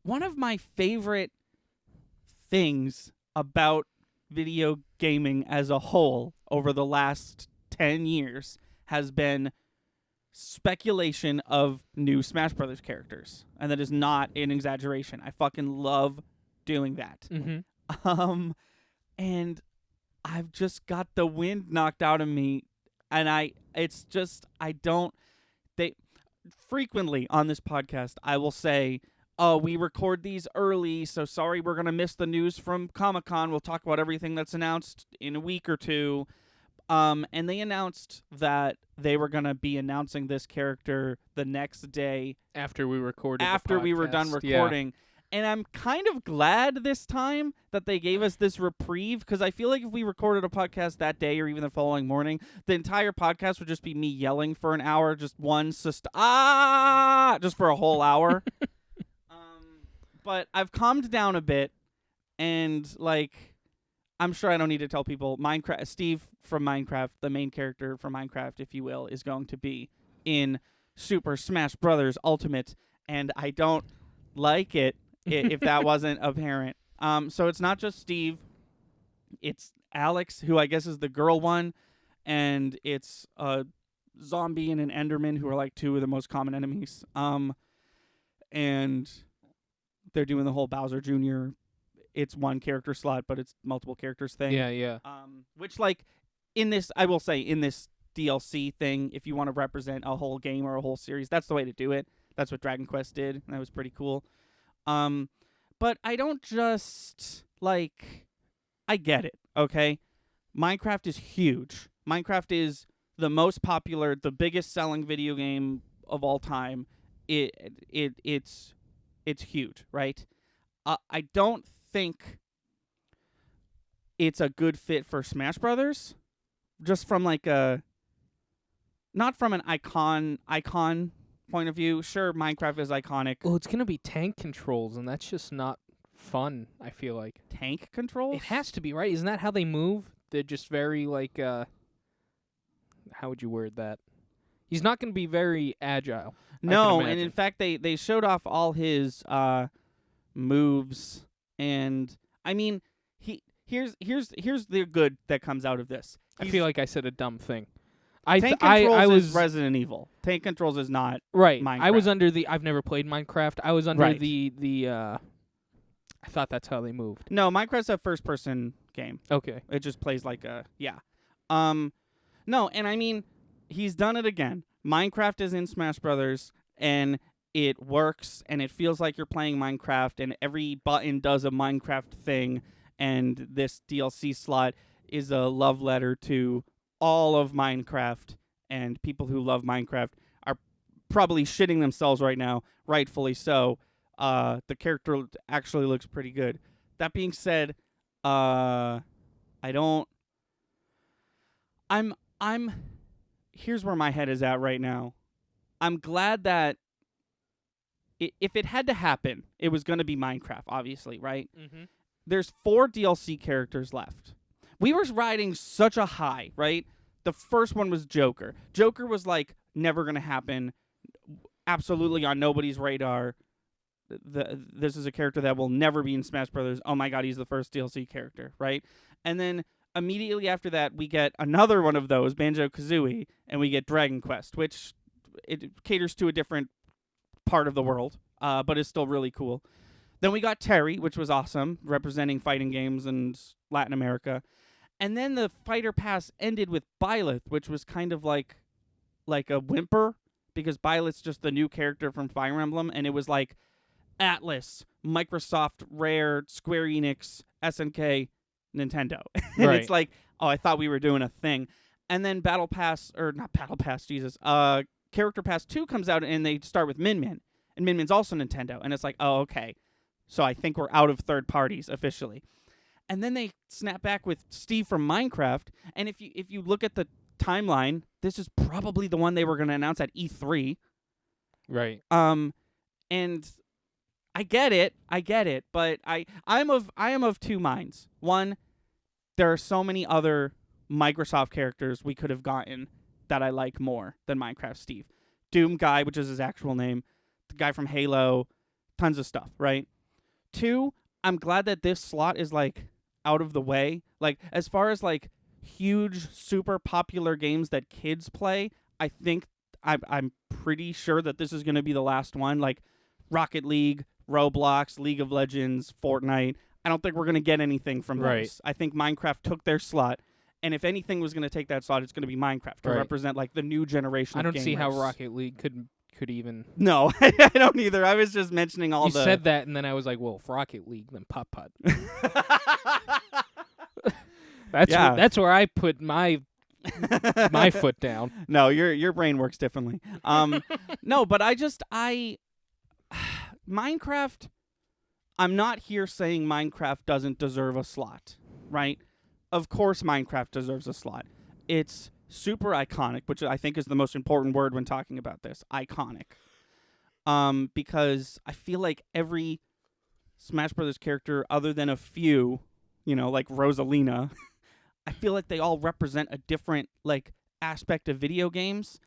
one of my favorite things about video gaming as a whole over the last 10 years has been speculation of new Smash Brothers characters. And that is not an exaggeration. I fucking love doing that. Mm-hmm. And I've just got the wind knocked out of me, and frequently on this podcast, I will say, "Oh, we record these early, so sorry we're going to miss the news from Comic-Con. We'll talk about everything that's announced in a week or two." And they announced that they were going to be announcing this character the next day After we recorded. after we were done recording. And I'm kind of glad this time that they gave us this reprieve, because I feel like if we recorded a podcast that day or even the following morning, the entire podcast would just be me yelling for an hour, just just for a whole hour. But I've calmed down a bit, and I'm sure I don't need to tell people, Steve from Minecraft, the main character from Minecraft, if you will, is going to be in Super Smash Brothers Ultimate, and I don't like it if that wasn't apparent. So it's not just Steve, it's Alex, who I guess is the girl one, and it's a zombie and an Enderman, who are like two of the most common enemies. And they're doing the whole Bowser Jr. It's one character slot, but it's multiple characters thing. Yeah. Which in this DLC thing, if you want to represent a whole game or a whole series, that's the way to do it. That's what Dragon Quest did, and that was pretty cool. But I don't just I get it, okay? Minecraft is huge. Minecraft is the most popular, the biggest selling video game of all time. It's huge, right? I don't think it's a good fit for Smash Brothers, just from not from an icon point of view. Sure, Minecraft is iconic. Well, it's gonna be tank controls, and that's just not fun. I feel like Tank controls? it has to be, right? Isn't that how they move? They're just very how would you word that? He's not gonna be very agile. No, and in imagine. fact, they showed off all his moves, and I mean, here's the good that comes out of this. I He's- feel like I said a dumb thing. Tank controls I is was Resident Evil. Tank controls is not. right. I was Minecraft. under the. I've never played Minecraft. I was under Right. the. I thought that's how they moved. No, Minecraft's a first-person game. Okay. It just plays no, and I mean, he's done it again. Minecraft is in Smash Brothers, and it works, and it feels like you're playing Minecraft, and every button does a Minecraft thing, and this DLC slot is a love letter to all of Minecraft, and people who love Minecraft are probably shitting themselves right now, rightfully so. The character actually looks pretty good. That being said, here's where my head is at right now. I'm glad that if it had to happen, it was going to be Minecraft, obviously, right? Mm-hmm. there's 4 DLC characters left. We were riding such a high, right? The first one was Joker. Joker was like never going to happen, absolutely on nobody's radar. This is a character that will never be in Smash Brothers. Oh my god, he's the first DLC character, right? And then immediately after that, we get another one of those, Banjo-Kazooie, and we get Dragon Quest, which it caters to a different part of the world, but is still really cool. Then we got Terry, which was awesome, representing fighting games and Latin America. And then the Fighter Pass ended with Byleth, which was kind of like a whimper, because Byleth's just the new character from Fire Emblem, and it was like Atlas, Microsoft, Rare, Square Enix, SNK, Nintendo. And Right. it's like, oh, I thought we were doing a thing. And then Battle Pass, or not Battle Pass, Jesus, Character Pass 2 comes out, and they start with Min Min. And Min Min's also Nintendo. And it's like, oh, okay. So I think we're out of third parties officially. And then they snap back with Steve from Minecraft. And if you look at the timeline, this is probably the one they were going to announce at E3. Right. And I get it, but I am of two minds. One, there are so many other Microsoft characters we could have gotten that I like more than Minecraft Steve. Doom Guy, which is his actual name, the guy from Halo, tons of stuff, right? Two, I'm glad that this slot is like out of the way. Like as far as like huge, super popular games that kids play, I think I'm pretty sure that this is going to be the last one. Like Rocket League, Roblox, League of Legends, Fortnite. I don't think we're going to get anything from Right. those. I think Minecraft took their slot. And if anything was going to take that slot, it's going to be Minecraft to Right. represent like the new generation I of don't see how gamers. Rocket League could even. No, I don't either. I was just mentioning all You the... said that, and then I was like, well, if Rocket League, then Putt Putt. Yeah. That's where I put my foot down. No, your brain works differently. No, but Minecraft, I'm not here saying Minecraft doesn't deserve a slot, right? Of course Minecraft deserves a slot. It's super iconic, which I think is the most important word when talking about this. Iconic. Because I feel like every Smash Brothers character, other than a few, like Rosalina, I feel like they all represent a different like aspect of video games.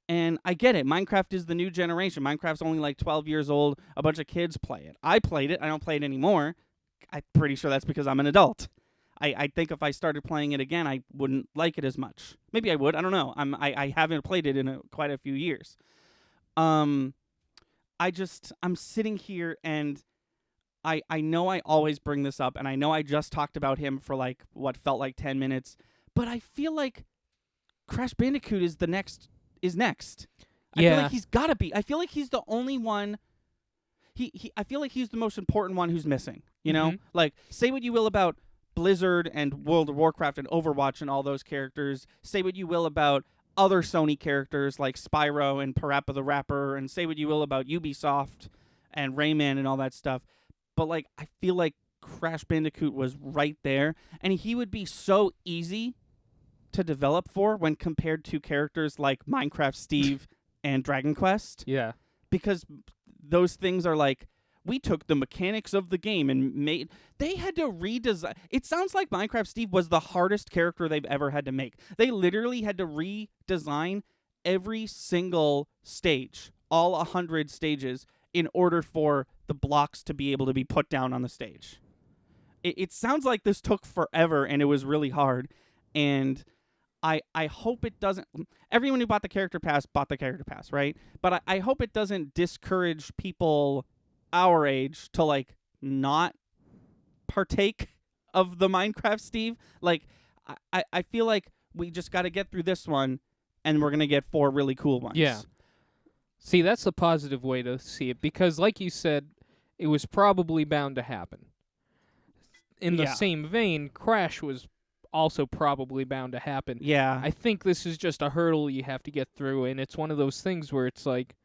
And I get it. Minecraft is the new generation. Minecraft's only like 12 years old. A bunch of kids play it. I played it. I don't play it anymore. I'm pretty sure that's because I'm an adult. I think if I started playing it again, I wouldn't like it as much. Maybe I would. I don't know. I haven't played it in quite a few years. I'm sitting here and I know I always bring this up, and I know I just talked about him for like what felt like 10 minutes, but I feel like Crash Bandicoot is next. I feel Yeah. like he's got to be. I feel like he's the only one. I feel like he's the most important one who's missing. Mhm. Like say what you will about Blizzard and World of Warcraft and Overwatch and all those characters. Say what you will about other Sony characters like Spyro and Parappa the Rapper, and say what you will about Ubisoft and Rayman and all that stuff. But like I feel like Crash Bandicoot was right there, and he would be so easy to develop for when compared to characters like Minecraft Steve and Dragon Quest, Yeah. because those things are like, we took the mechanics of the game and they had to redesign. It sounds like Minecraft Steve was the hardest character they've ever had to make. They literally had to redesign every single stage, all 100 stages, in order for the blocks to be able to be put down on the stage. It sounds like this took forever and it was really hard. And I hope it doesn't... Everyone who bought the character pass, right? But I hope it doesn't discourage people our age to, like, not partake of the Minecraft Steve. Like, I feel like we just got to get through this one, and we're going to get 4 really cool ones. Yeah. See, that's the positive way to see it, because like you said, it was probably bound to happen. In the Yeah. same vein, Crash was also probably bound to happen. Yeah. I think this is just a hurdle you have to get through, and it's one of those things where it's like,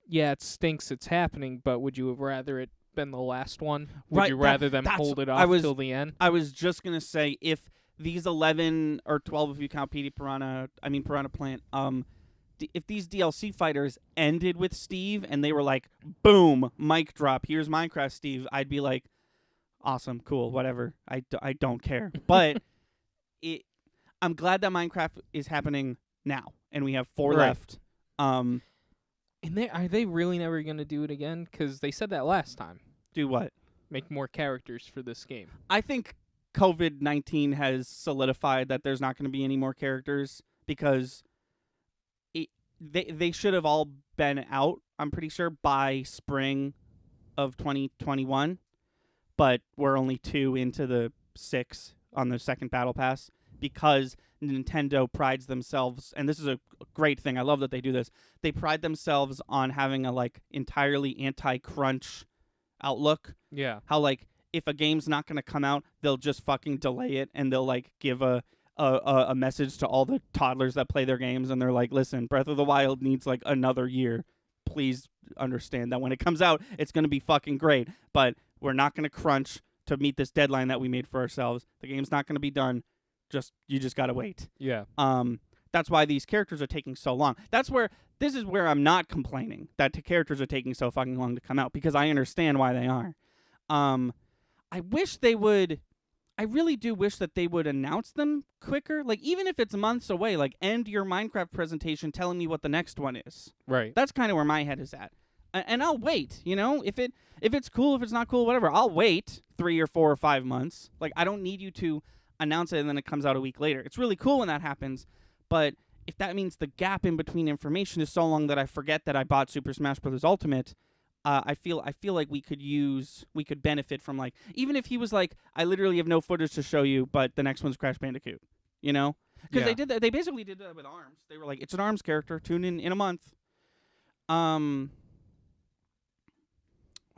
yeah, it stinks it's happening, but would you have rather it been the last one? Would Right, you that- rather them that's- hold it I off was- till the end? I was just going to say, if these 11 or 12, if you count Piranha Plant, if these DLC fighters ended with Steve and they were like, boom, mic drop, here's Minecraft Steve, I'd be like, awesome, cool, whatever. I don't care. But I'm glad that Minecraft is happening now, and we have 4 Right. left. And are they really never going to do it again? Because they said that last time. Do what? Make more characters for this game. I think COVID-19 has solidified that there's not going to be any more characters because they should have all been out, I'm pretty sure, by spring of 2021. But we're only 2 into the 6 on the second Battle Pass because Nintendo prides themselves, and this is a great thing. I love that they do this. They pride themselves on having a entirely anti-crunch outlook. Yeah. How if a game's not going to come out, they'll just fucking delay it, and they'll give a message to all the toddlers that play their games, and they're like, listen, Breath of the Wild needs another year. Please understand that when it comes out, it's going to be fucking great, but we're not going to crunch to meet this deadline that we made for ourselves. The game's not going to be done. You just got to wait. Yeah. That's why these characters are taking so long. This is where I'm not complaining that the characters are taking so fucking long to come out, because I understand why they are. I really do wish that they would announce them quicker. Even if it's months away, end your Minecraft presentation telling me what the next one is. Right. That's kind of where my head is at. And I'll wait, if it's cool, if it's not cool, whatever. I'll wait 3 or 4 or 5 months. I don't need you to announce it and then it comes out a week later. It's really cool when that happens, but if that means the gap in between information is so long that I forget that I bought Super Smash Bros. Ultimate, I feel like we could benefit from even if he was I literally have no footage to show you, but the next one's Crash Bandicoot, because Yeah. they did that. They basically did that with ARMS. They were like, it's an ARMS character. Tune in a month. What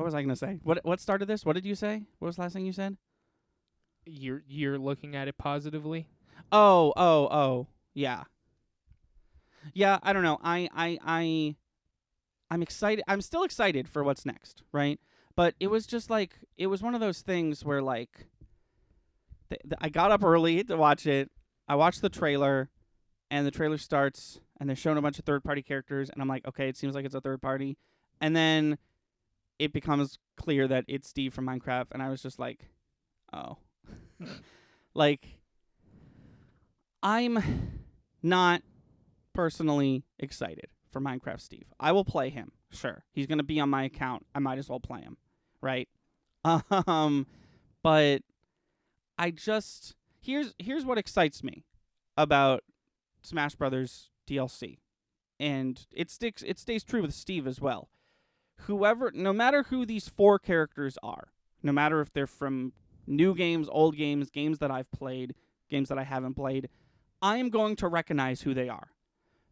was I gonna say? What started this? What did you say? What was the last thing you said? You're looking at it positively. Oh, yeah. Yeah, I don't know. I'm excited. I'm still excited for what's next, right? But it was just it was one of those things where I got up early to watch it. I watched the trailer, and the trailer starts, and they're showing a bunch of third-party characters, and I'm like, okay, it seems like it's a third party. And then it becomes clear that it's Steve from Minecraft, and I was just like, oh. I'm not personally excited for Minecraft Steve. I will play him, sure. He's going to be on my account. I might as well play him, right? But I just here's what excites me about Smash Brothers DLC. And it stays true with Steve as well. No matter who these 4 characters are, no matter if they're from new games, old games, games that I've played, games that I haven't played, I am going to recognize who they are.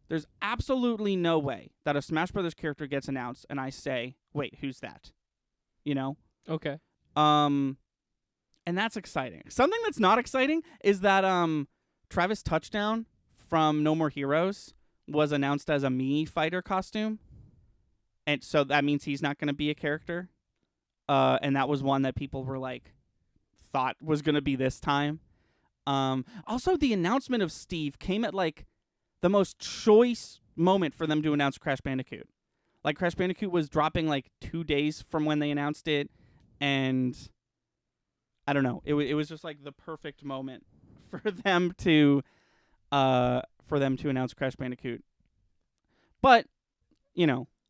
There's absolutely no way that a Smash Brothers character gets announced and I say, wait, who's that? Okay. And that's exciting. Something that's not exciting is that Travis Touchdown from No More Heroes was announced as a Mii fighter costume. And so that means he's not going to be a character. And that was one that people were thought was going to be this time. Also, the announcement of Steve came at the most choice moment for them to announce Crash Bandicoot. Crash Bandicoot was dropping 2 days from when they announced it, and I don't know. It was just the perfect moment for them to announce Crash Bandicoot. But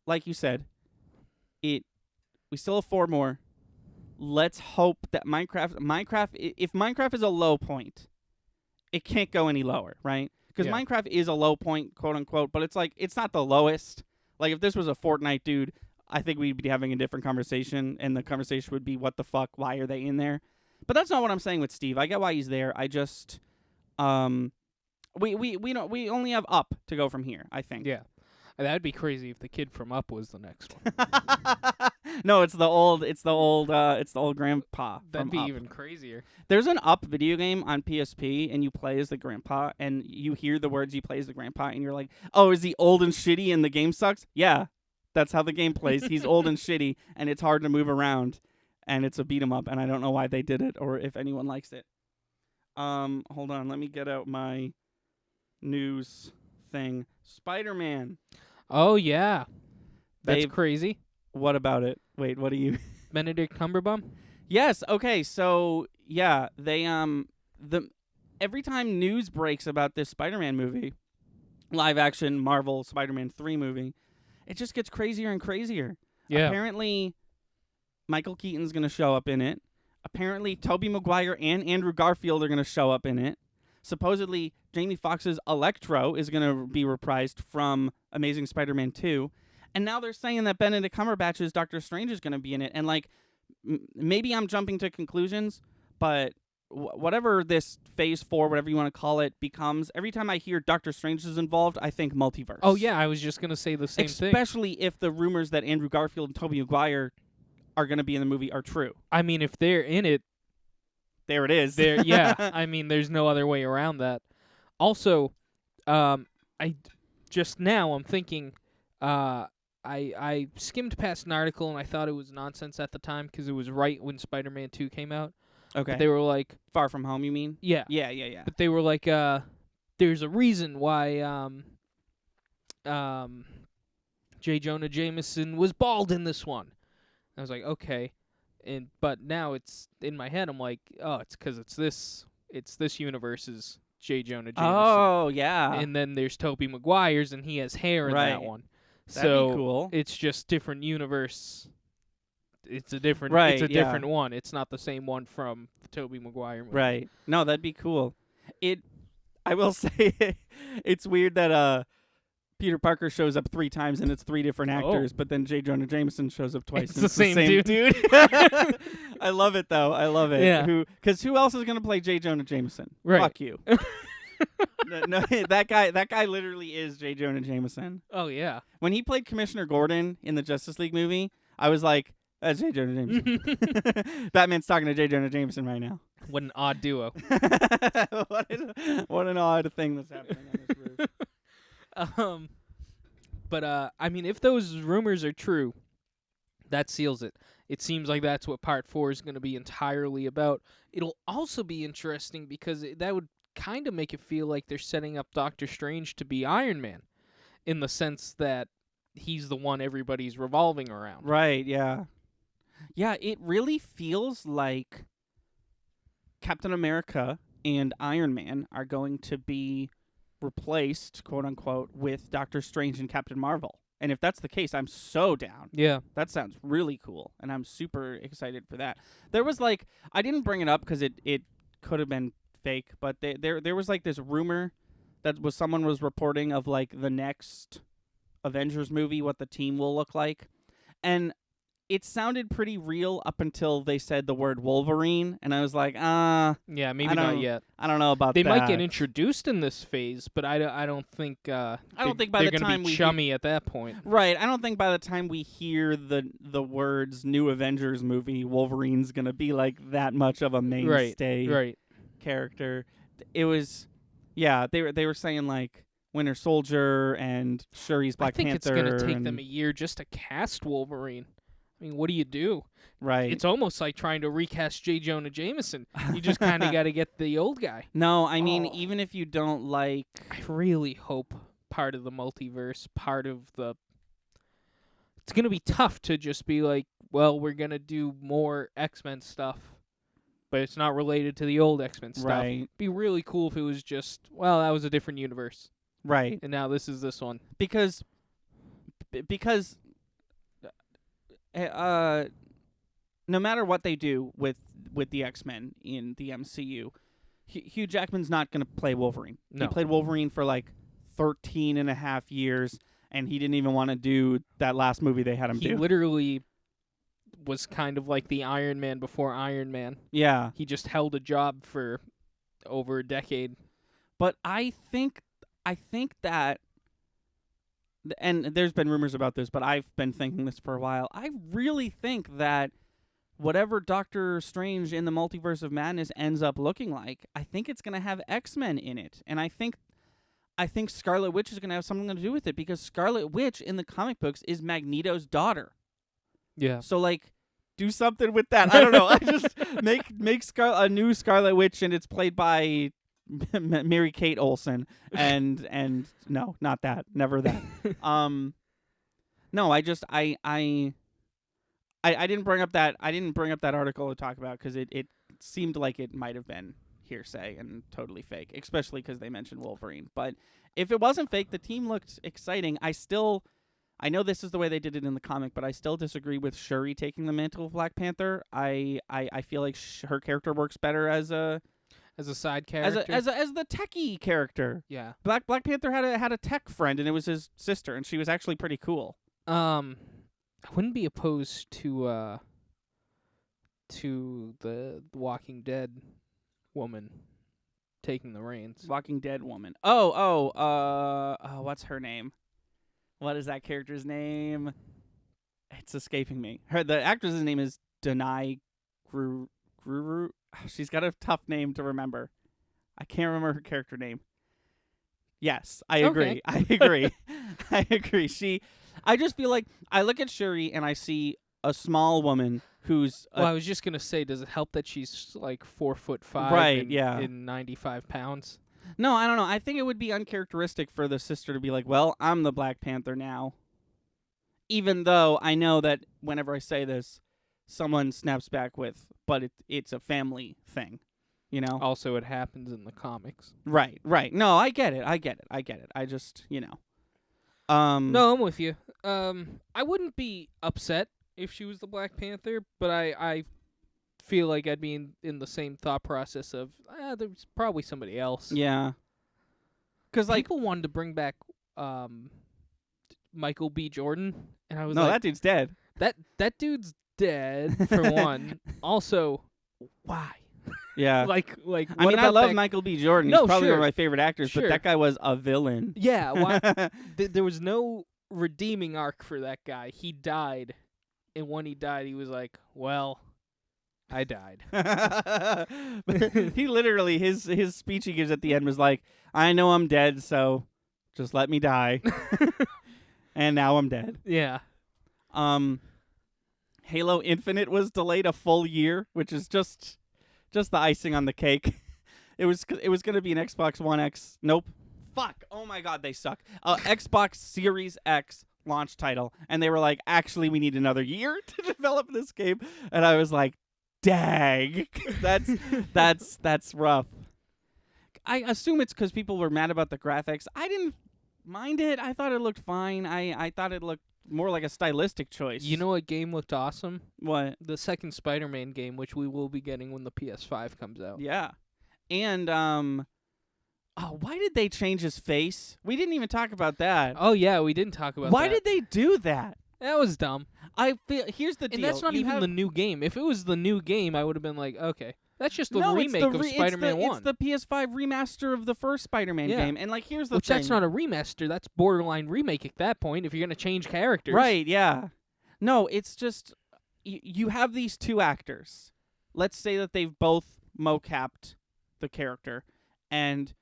like you said, we still have 4 more. Let's hope that Minecraft, if Minecraft is a low point, it can't go any lower, right? Because Yeah. Minecraft is a low point, quote unquote, but it's not the lowest. If this was a Fortnite dude, I think we'd be having a different conversation, and the conversation would be, what the fuck? Why are they in there? But that's not what I'm saying with Steve. I get why he's there. I just, we only have up to go from here, I think. Yeah. That'd be crazy if the kid from Up was the next one. No, it's the old grandpa. That'd from be Up. even crazier. There's an Up video game on PSP, and you play as the grandpa, and you hear the words you play as the grandpa, and you're like, oh, is he old and shitty and the game sucks? Yeah, that's how the game plays. He's old and shitty, and it's hard to move around, and it's a beat 'em up, and I don't know why they did it or if anyone likes it. Hold on, let me get out my news thing. Spider-Man. Oh, yeah. That's They've- crazy. What about it? Wait, what do you... Benedict Cumberbatch? Yes. Okay. So yeah, they the every time news breaks about this Spider-Man movie, live action Marvel Spider-Man 3 movie, it just gets crazier and crazier. Yeah. Apparently, Michael Keaton's going to show up in it. Apparently, Tobey Maguire and Andrew Garfield are going to show up in it. Supposedly, Jamie Foxx's Electro is going to be reprised from Amazing Spider-Man 2. And now they're saying that Benedict Cumberbatch's Doctor Strange is going to be in it. And, like, maybe I'm jumping to conclusions, but whatever this Phase 4, whatever you want to call it, becomes, every time I hear Doctor Strange is involved, I think multiverse. Oh yeah, I was just gonna say the same thing. Especially if the rumors that Andrew Garfield and Tobey Maguire are going to be in the movie are true. I mean, if they're in it, There it is. yeah. I mean, there's no other way around that. Also, I just now I'm thinking, I skimmed past an article and I thought it was nonsense at the time because it was right when Spider-Man 2 came out. Okay. But they were like, Far From Home, you mean? yeah. Yeah. But they were like, there's a reason why J. Jonah Jameson was bald in this one. I was like, okay, but now it's in my head. I'm like, oh, it's because it's this universe's J. Jonah Jameson. Oh, yeah. And then there's Tobey Maguire's, and he has hair in that Right. one. That'd So be cool. it's just different universe. It's a different. Right, It's a yeah. different one. It's not the same one from the Tobey Maguire movie. Right. No, that'd be cool. I will say, it's weird that Peter Parker shows up 3 times and it's 3 different actors, but then J. Jonah Jameson shows up twice. It's and the same dude. I love it though. I love it. Yeah. Because who else is gonna play J. Jonah Jameson? Right. Fuck you. no, that guy literally is J. Jonah Jameson. Oh yeah. When he played Commissioner Gordon in the Justice League movie, I was like, that's J. Jonah Jameson. Batman's talking to J. Jonah Jameson right now. What an odd duo. what an odd thing that's happening on this roof. But I mean, if those rumors are true, that seals it. It seems like that's what Part 4 is going to be entirely about. It'll also be interesting because that would kind of make it feel like they're setting up Doctor Strange to be Iron Man, in the sense that he's the one everybody's revolving around. Right, yeah. Yeah, it really feels like Captain America and Iron Man are going to be replaced, quote unquote, with Doctor Strange and Captain Marvel. And if that's the case, I'm so down. Yeah. That sounds really cool, and I'm super excited for that. There was like, I didn't bring it up because it could have been fake, but there was like this rumor that someone was reporting of like the next Avengers movie, what the team will look like, and it sounded pretty real up until they said the word Wolverine, and I was like, Yeah, maybe not yet. I don't know about They that. might get introduced in this phase, but I don't think I don't think by they're the gonna time be we chummy at that point. Right, I don't think by the time we hear the words "New Avengers movie," Wolverine's gonna be like that much of a mainstay Right. character. It was, yeah, they were saying like Winter Soldier and Shuri's Black I think Panther. it's going to take and, them a year just to cast Wolverine. I mean, what do you do? right. It's almost like trying to recast J. Jonah Jameson. You just kind of got to get the old guy. No, I mean Oh. even if you don't like, I really hope part of the multiverse, part of the... It's going to be tough to just be like, well, we're going to do more X-Men stuff, but it's not related to the old X-Men stuff. right, It'd be really cool if it was just, well, that was a different universe, right, and now this is this one. because no matter what they do with the X-Men in the MCU, Hugh Jackman's not going to play Wolverine. No. He played Wolverine for like 13 and a half years, and he didn't even want to do that last movie they had him He do. literally was kind of like the Iron Man before Iron Man. Yeah, He just held a job for over a decade. but I think that, and there's been rumors about this, but I've been thinking this for a while. I really think that whatever Doctor Strange in the Multiverse of Madness ends up looking like, I think it's going to have X-Men in it. And I think Scarlet Witch is going to have something to do with it, because Scarlet Witch in the comic books is Magneto's daughter. Yeah. So like, do something with that. I don't know. I just make a new Scarlet Witch, and it's played by Mary Kate Olsen, and no, not that, never that. No, I didn't bring up that article to talk about because it seemed like it might have been hearsay and totally fake, especially because they mentioned Wolverine. But if it wasn't fake, the team looked exciting. I know this is the way they did it in the comic, but I still disagree with Shuri taking the mantle of Black Panther. I feel like her character works better as a side character. as the techie character. Yeah. Black Panther had a tech friend, and it was his sister, and she was actually pretty cool. I wouldn't be opposed to the Walking Dead woman taking the reins. Walking Dead woman. What's her name? What is that character's name? It's escaping me. The actress's name is Denai Guru. She's got a tough name to remember. I can't remember her character name. Yes, I agree. Okay. I agree. I just feel like I look at Shuri and I see a small woman who's Well, I was just gonna say, does it help that she's like 4'5"? Right, and, yeah. and 95 pounds? No, I don't know. I think it would be uncharacteristic for the sister to be like, well, I'm the Black Panther now. Even though I know that whenever I say this, someone snaps back with, but it's a family thing, you know? Also, it happens in the comics. Right. No, I get it. I just, No, I'm with you. I wouldn't be upset if she was the Black Panther, but I feel like I'd be in the same thought process of there's probably somebody else. Yeah. Because, like, People wanted to bring back Michael B. Jordan, and I was no, like, that dude's dead. that dude's dead for one. Also, why? Yeah. Like I what mean, I about love that- Michael B. Jordan. No, He's probably one sure. of my favorite actors, Sure. but that guy was a villain. Yeah, why? There was no redeeming arc for that guy. He died, and when he died, he was like, "Well, I died." He literally, his speech he gives at the end was like, I know I'm dead, so just let me die. And now I'm dead. Yeah. Halo Infinite was delayed a full year, which is just the icing on the cake. It was going to be an Xbox One X. Nope. Fuck. Oh my god, they suck. Xbox Series X launch title, and they were like, actually, we need another year to develop this game. And I was like, dang. That's rough. I assume it's because people were mad about the graphics. I didn't mind it. I thought it looked fine. I thought it looked more like a stylistic choice. You know what game looked awesome? What? The second Spider-Man game, which we will be getting when the PS5 comes out. Yeah. And why did they change his face? We didn't even talk about that. Oh yeah, we didn't talk about Why that. did they do that? That was dumb. I feel here's the deal. And that's not You even have- the new game. If it was the new game, I would have been like, okay, that's just the no, remake it's of Spider-Man 1. It's the PS5 remaster of the first Spider-Man Yeah. game. And like here's the Which thing. that's not a remaster. That's borderline remake at that point. If you're gonna change characters, Right, yeah. No, it's just you have these two actors. Let's say that they've both mocapped the character and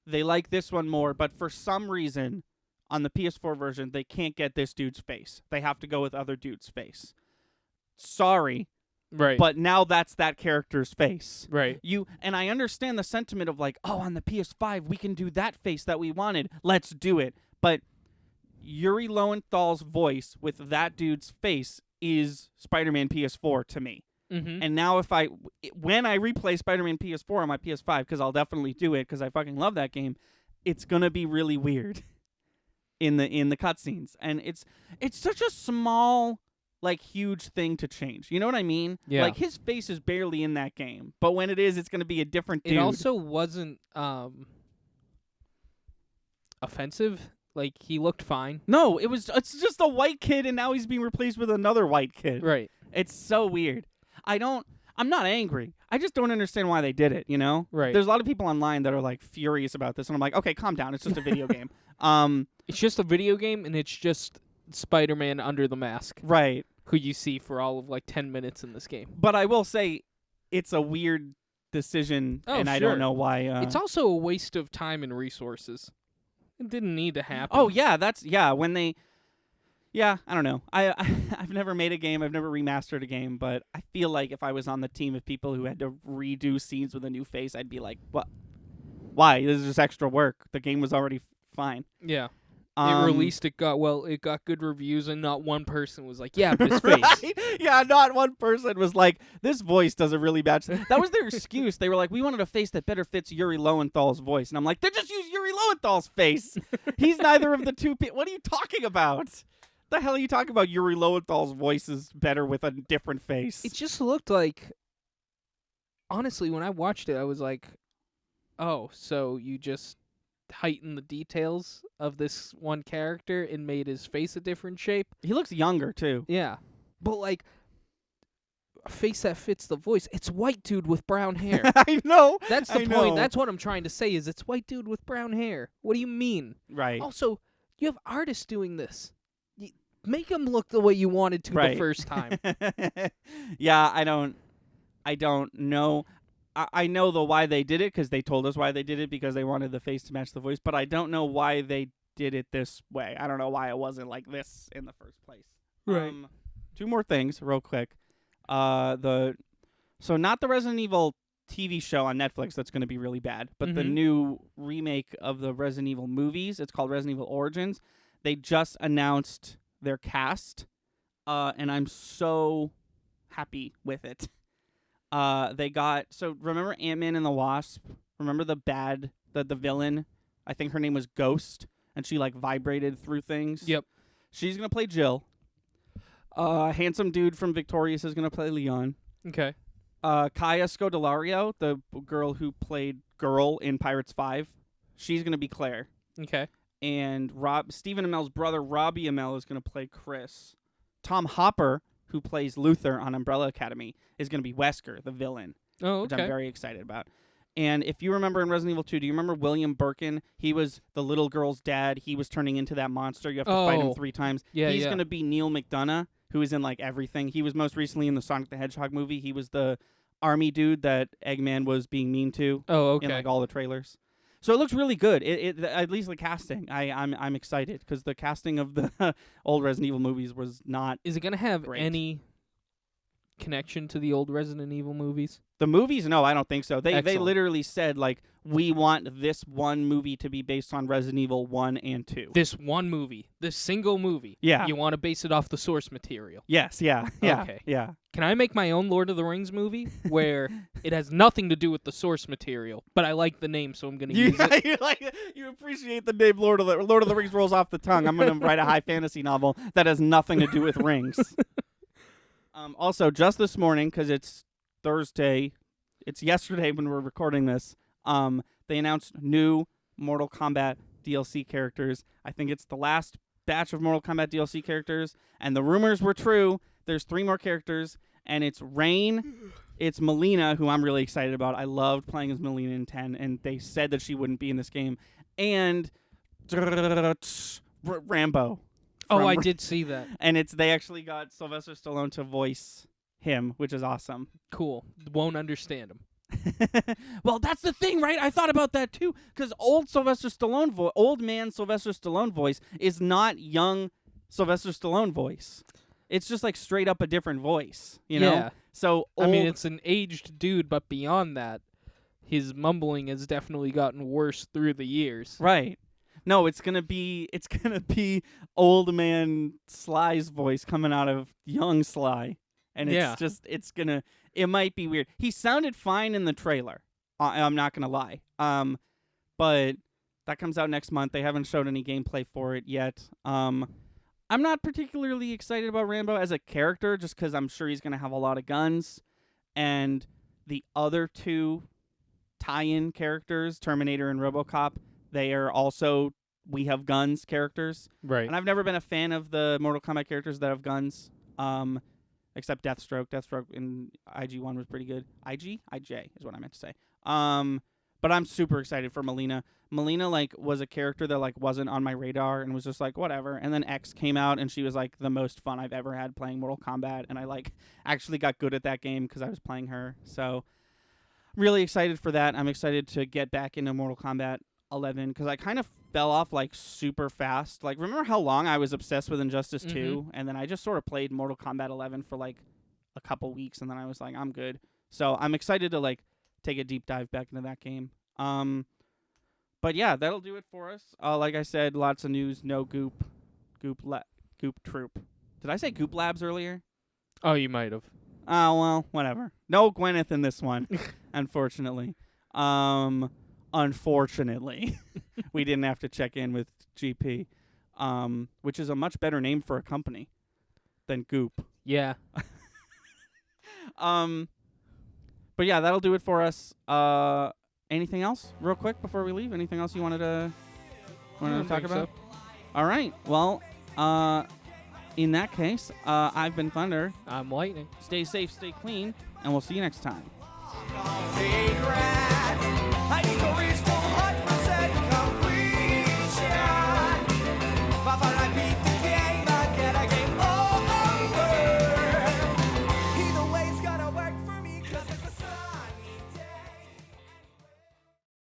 they like this one more, but for some reason on the PS4 version they can't get this dude's face. They have to go with other dude's face. Sorry, Right. but now that's that character's face. right. And I understand the sentiment of like, oh, on the PS5 we can do that face that we wanted. Let's do it. But Yuri Lowenthal's voice with that dude's face is Spider-Man PS4 to me. Mm-hmm. And now when I replay Spider-Man PS4 on my PS5, because I'll definitely do it because I fucking love that game, it's gonna be really weird in the cutscenes. And it's such a small, like, huge thing to change. You know what I mean? Yeah. Like, his face is barely in that game, but when it is, it's gonna be a different dude. It also wasn't offensive. Like, he looked fine. No, it's just a white kid, and now he's being replaced with another white kid. Right. It's so weird. I'm not angry. I just don't understand why they did it, you know? Right. There's a lot of people online that are, like, furious about this, and I'm like, okay, calm down. It's just a video game. It's just a video game, and it's just Spider-Man under the mask, Right. who you see for all of, like, 10 minutes in this game. But I will say it's a weird decision, Oh, and I sure. don't know why. It's also a waste of time and resources. It didn't need to happen. Oh, yeah, when they... Yeah, I don't know. I've never made a game. I've never remastered a game, but I feel like if I was on the team of people who had to redo scenes with a new face, I'd be like, what? Why? This is just extra work. The game was already fine. Yeah. It released. It got good reviews, and not one person was like, "Yeah, but his face." Right? Yeah, not one person was like, this voice doesn't really match. That was their excuse. They were like, we wanted a face that better fits Yuri Lowenthal's voice. And I'm like, then just use Yuri Lowenthal's face. He's neither of the two people. What are you talking about? The hell are you talking about? Yuri Lowenthal's voice is better with a different face. It just looked like, honestly, when I watched it, I was like, oh, so you just heightened the details of this one character and made his face a different shape? He looks younger, too. Yeah. But, like, a face that fits the voice. It's white dude with brown hair. I know. That's the I point. know. That's what I'm trying to say is it's white dude with brown hair. What do you mean? Right. Also, you have artists doing this. Make him look the way you wanted to Right. the first time. Yeah, I don't know. I know why they did it, because they told us why they did it, because they wanted the face to match the voice, but I don't know why they did it this way. I don't know why it wasn't like this in the first place. Right. Two more things real quick. So not the Resident Evil TV show on Netflix that's going to be really bad, but the Mhm. new remake of the Resident Evil movies. It's called Resident Evil Origins. They just announced their cast, and I'm so happy with it. Remember Ant-Man and the Wasp? Remember the villain? I think her name was Ghost, and she like vibrated through things. Yep. She's gonna play Jill. Handsome dude from Victorious is gonna play Leon. Okay. Kaya Scodelario, the girl who played Girl in Pirates 5, she's gonna be Claire. Okay. And Stephen Amell's brother Robbie Amell is gonna play Chris. Tom Hopper, who plays Luther on Umbrella Academy, is going to be Wesker, the villain, Oh, which okay. I'm very excited about. And if you remember in Resident Evil 2, do you remember William Birkin? He was the little girl's dad. He was turning into that monster. You have to fight him Oh. 3 times. Yeah, He's yeah. going to be Neil McDonough, who is in like everything. He was most recently in the Sonic the Hedgehog movie. He was the army dude that Eggman was being mean to Oh, okay. in like all the trailers. So it looks really good. At least the casting. I'm excited because the casting of the old Resident Evil movies was not. Is it going to have Great. any connection to the old Resident Evil movies? The movies? No, I don't think so. They Excellent. literally said, like, we want this one movie to be based on Resident Evil 1 and 2. This one movie, this single movie. Yeah. You want to base it off the source material. Yes, yeah. Okay. Yeah. Can I make my own Lord of the Rings movie where it has nothing to do with the source material, but I like the name, so I'm going to use it? You appreciate the name Lord of the Rings rolls off the tongue. I'm going to write a high fantasy novel that has nothing to do with rings. Also, just this morning, because it's Thursday, it's yesterday when we're recording this, they announced new Mortal Kombat DLC characters. I think it's the last batch of Mortal Kombat DLC characters, and the rumors were true. There's 3 more characters, and it's Rain, it's Melina, who I'm really excited about. I loved playing as Melina in 10, and they said that she wouldn't be in this game. And Rambo. Oh, I from- did see that. And they actually got Sylvester Stallone to voice him, which is awesome. Cool. Won't understand him. Well, that's the thing, right? I thought about that too, because old man Sylvester Stallone voice is not young Sylvester Stallone voice. It's just like straight up a different voice, you know? Yeah. So I mean, old- it's an aged dude, but beyond that, his mumbling has definitely gotten worse through the years. right. No, it's gonna be old man Sly's voice coming out of young Sly, and Yeah. it might be weird. He sounded fine in the trailer. I'm not gonna lie. But that comes out next month. They haven't showed any gameplay for it yet. I'm not particularly excited about Rambo as a character, just because I'm sure he's gonna have a lot of guns, and the other 2 tie-in characters, Terminator and RoboCop, they are also we have guns characters. Right. And I've never been a fan of the Mortal Kombat characters that have guns, except Deathstroke. Deathstroke in IG1 was pretty good. IJ is what I meant to say. But I'm super excited for Melina. Melina was a character that wasn't on my radar and was just like whatever. And then X came out and she was like the most fun I've ever had playing Mortal Kombat, and I actually got good at that game because I was playing her. So really excited for that. I'm excited to get back into Mortal Kombat 11 because I kind of fell off super fast. Remember how long I was obsessed with Injustice 2, and then I just sort of played Mortal Kombat 11 for a couple weeks, and then I was like, I'm good. So I'm excited to take a deep dive back into that game. But yeah, that'll do it for us. Like I said, lots of news. No Goop Troop. Did I say Goop Labs earlier? Oh, you might have. Oh, well, whatever. No Gwyneth in this one, unfortunately. Unfortunately, we didn't have to check in with GP, which is a much better name for a company than Goop. Yeah. But yeah, that'll do it for us. Anything else, real quick, before we leave? Anything else you wanted to talk about? All right. Well, in that case, I've been Thunder. I'm Lightning. Stay safe, stay clean, and we'll see you next time. Secret. I need to